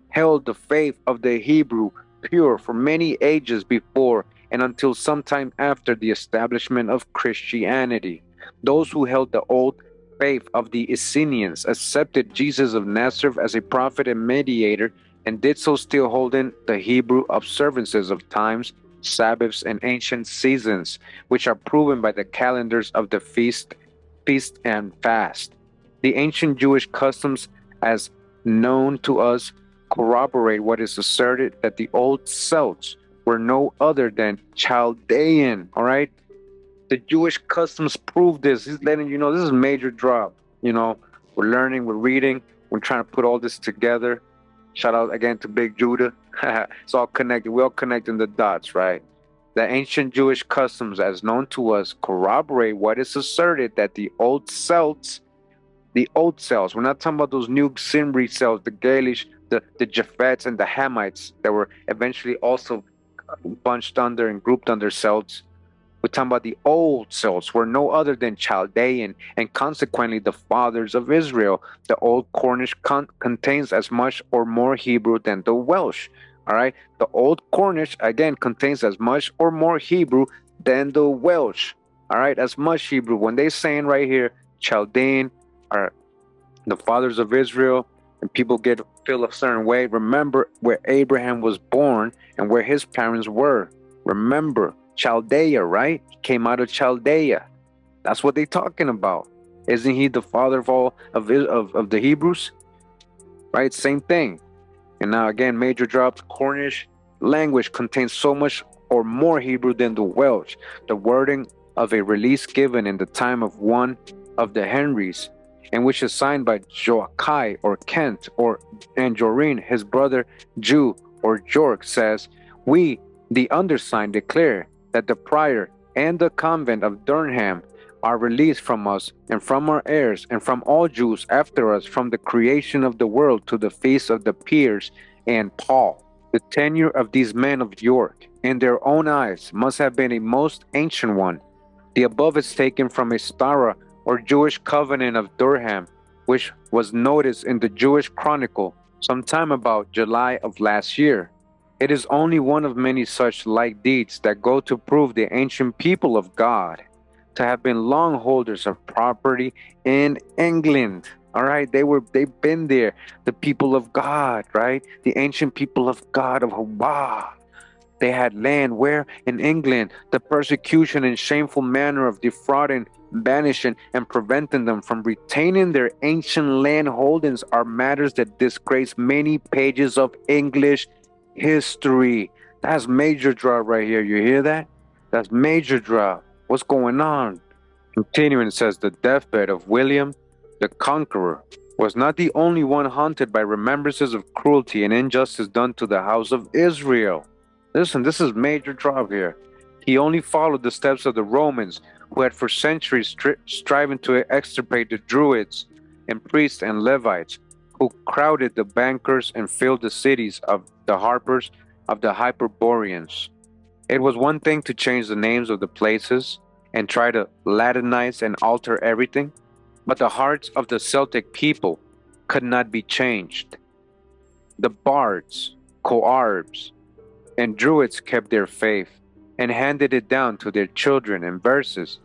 held the faith of the Hebrew pure for many ages before and until sometime after the establishment of Christianity. Those who held the old faith of the Essenians accepted Jesus of Nazareth as a prophet and mediator, and did so still holding the Hebrew observances of times, Sabbaths, and ancient seasons, which are proven by the calendars of the feast and fast. The ancient Jewish customs, as known to us, corroborate what is asserted that the old Celts were no other than Chaldean. All right, the Jewish customs prove this. He's letting you know this is a major drop. You know, we're learning, we're reading, we're trying to put all this together. Shout out again to Big Judah. It's all connected. We're all connecting the dots, right? The ancient Jewish customs, as known to us, corroborate what is asserted that the old Celts, we're not talking about those new Cymri Celts, the Gaelish, the Japhets, and the Hamites that were eventually also bunched under and grouped under Celts. We're talking about the old Celts were no other than Chaldean, and consequently the fathers of Israel. The old Cornish contains as much or more Hebrew than the Welsh. All right, the old Cornish again contains as much or more Hebrew than the Welsh. All right, as much Hebrew. When they saying right here, Chaldean are the fathers of Israel, and people feel a certain way, remember where Abraham was born and where his parents were. Remember, Chaldea, right? He came out of Chaldea. That's what they're talking about. Isn't he the father of all of the Hebrews? Right? Same thing. And now again, major drops. Cornish language contains so much or more Hebrew than the Welsh. The wording of a release given in the time of one of the Henrys, and which is signed by Joachai or Kent or and Jorin, his brother Jew or Jork, says, "We, the undersigned, declare that the prior and the convent of Durham are released from us and from our heirs and from all Jews after us from the creation of the world to the feast of the Piers and Paul. The tenure of these men of York, in their own eyes, must have been a most ancient one. The above is taken from a stara or Jewish covenant of Durham, which was noticed in the Jewish Chronicle sometime about July of last year. It is only one of many such like deeds that go to prove the ancient people of God to have been long holders of property in England." All right, they've been there. The people of God, right? The ancient people of God of Hawa. They had land where? In England. The persecution and shameful manner of defrauding, banishing, and preventing them from retaining their ancient land holdings are matters that disgrace many pages of English history. That's major drop right here. You hear that? That's major drop. What's going on? Continuing, it says the deathbed of William the Conqueror was not the only one haunted by remembrances of cruelty and injustice done to the house of Israel. Listen, this is major drop here. He only followed the steps of the Romans, who had for centuries striven to extirpate the Druids and priests and Levites, who crowded the bankers and filled the cities of the harpers of the Hyperboreans. It was one thing to change the names of the places and try to Latinize and alter everything, but the hearts of the Celtic people could not be changed. The bards, coarbs, and druids kept their faith and handed it down to their children in verses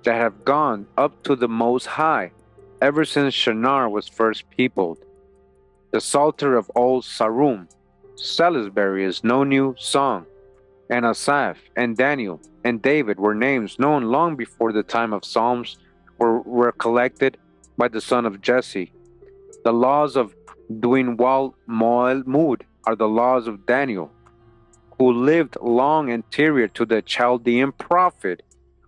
that have gone up to the Most High ever since Shinar was first peopled. The Psalter of old Sarum, Salisbury is no new song, and Asaph and Daniel and David were names known long before the time of Psalms were collected by the son of Jesse. The laws of Duinwal Moelmud are the laws of Daniel, who lived long anterior to the Chaldean prophet,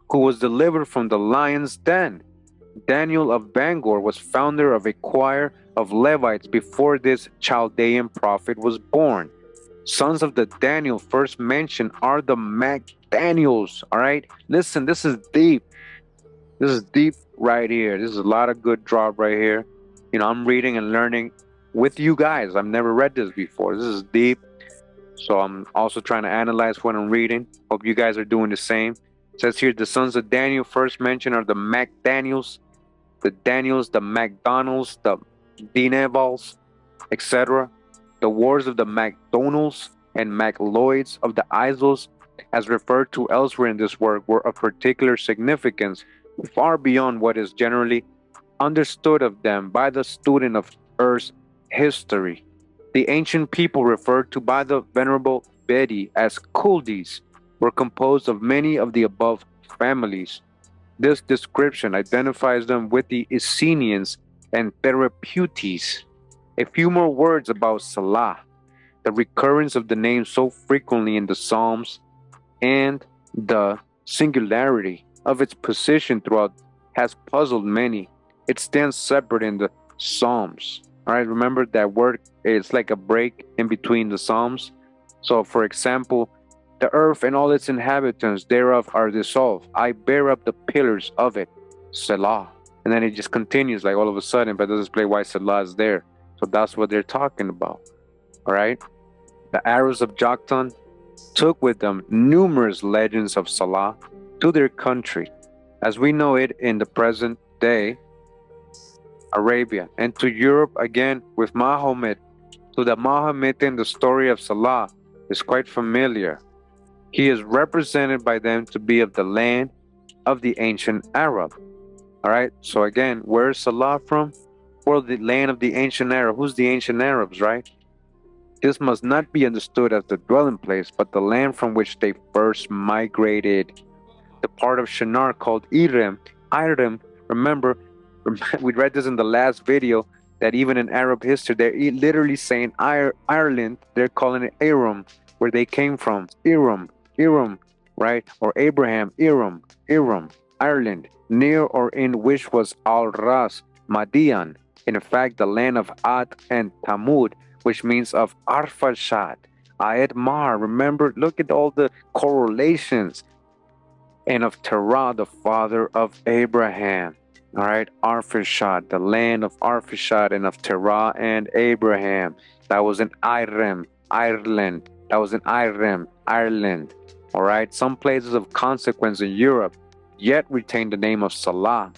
who was delivered from the lion's den. Daniel of Bangor was founder of a choir of Levites before this Chaldean prophet was born. Sons of the Daniel first mentioned are the MacDaniels. All right, listen, this is deep. This is deep right here. This is a lot of good drop right here. You know, I'm reading and learning with you guys. I've never read this before. This is deep. So I'm also trying to analyze what I'm reading. Hope you guys are doing the same. It says here, the sons of Daniel first mentioned are the MacDaniels, the Daniels, the MacDonalds, the Dinevals, etc. The wars of the MacDonalds and MacLloyds of the Isles, as referred to elsewhere in this work, were of particular significance, far beyond what is generally understood of them by the student of Earth's history. The ancient people referred to by the Venerable Bedi as Culdees were composed of many of the above families. This description identifies them with the Essenians and Therapeutes. A few more words about Salah, the recurrence of the name so frequently in the Psalms, and the singularity of its position throughout has puzzled many. It stands separate in the Psalms. All right, remember that word is like a break in between the Psalms. So, for example, the earth and all its inhabitants thereof are dissolved. I bear up the pillars of it. Selah. And then it just continues like all of a sudden, but it doesn't explain why Selah is there. So that's what they're talking about. All right. The Arabs of Joktan took with them numerous legends of Salah to their country, as we know it in the present day, Arabia, and to Europe again with Mahomet. To the Mohammedan, the story of Salah is quite familiar. He is represented by them to be of the land of the ancient Arab. All right, so again, where is Salah from? Well, the land of the ancient Arab. Who's the ancient Arabs, right? This must not be understood as the dwelling place, but the land from which they first migrated. The part of Shinar called Irem, remember, We read this in the last video, that even in Arab history, they're literally saying Ireland, they're calling it Aram, where they came from. Iram, right? Or Abraham, Iram, Ireland, near or in which was Al-Ras, Madian, in fact, the land of Ad and Tamud, which means of Arphaxad, Ayed Mar. Remember, look at all the correlations. And of Terah, the father of Abraham. All right, Arphaxad, the land of Arphaxad, and of Terah and Abraham. That was in Ireland. That was in Ireland. All right, some places of consequence in Europe yet retain the name of Salah.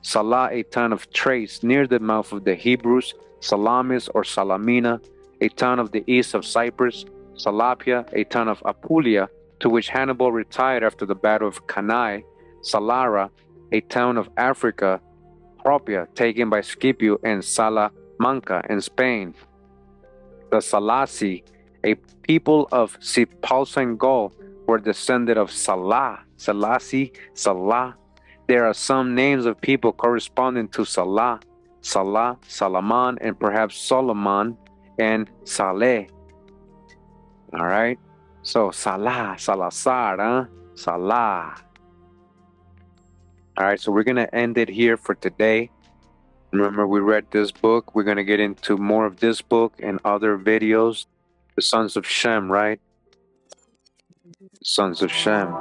Salah, a town of Thrace near the mouth of the Hebrews, Salamis or Salamina, a town of the east of Cyprus, Salapia, a town of Apulia, to which Hannibal retired after the Battle of Cannae, Salara, a town of Africa, Propia, taken by Scipio, and Salamanca in Spain. The Salasi, a people of Sipalsa and Gaul, were descended of Salah, Salasi, Salah. There are some names of people corresponding to Salah, Salah, Salaman, and perhaps Solomon and Saleh. All right? So Salah, Salazar, huh? Salah. All right, so we're going to end it here for today. Remember, we read this book. We're going to get into more of this book and other videos. The sons of Shem, right? Sons of Shem.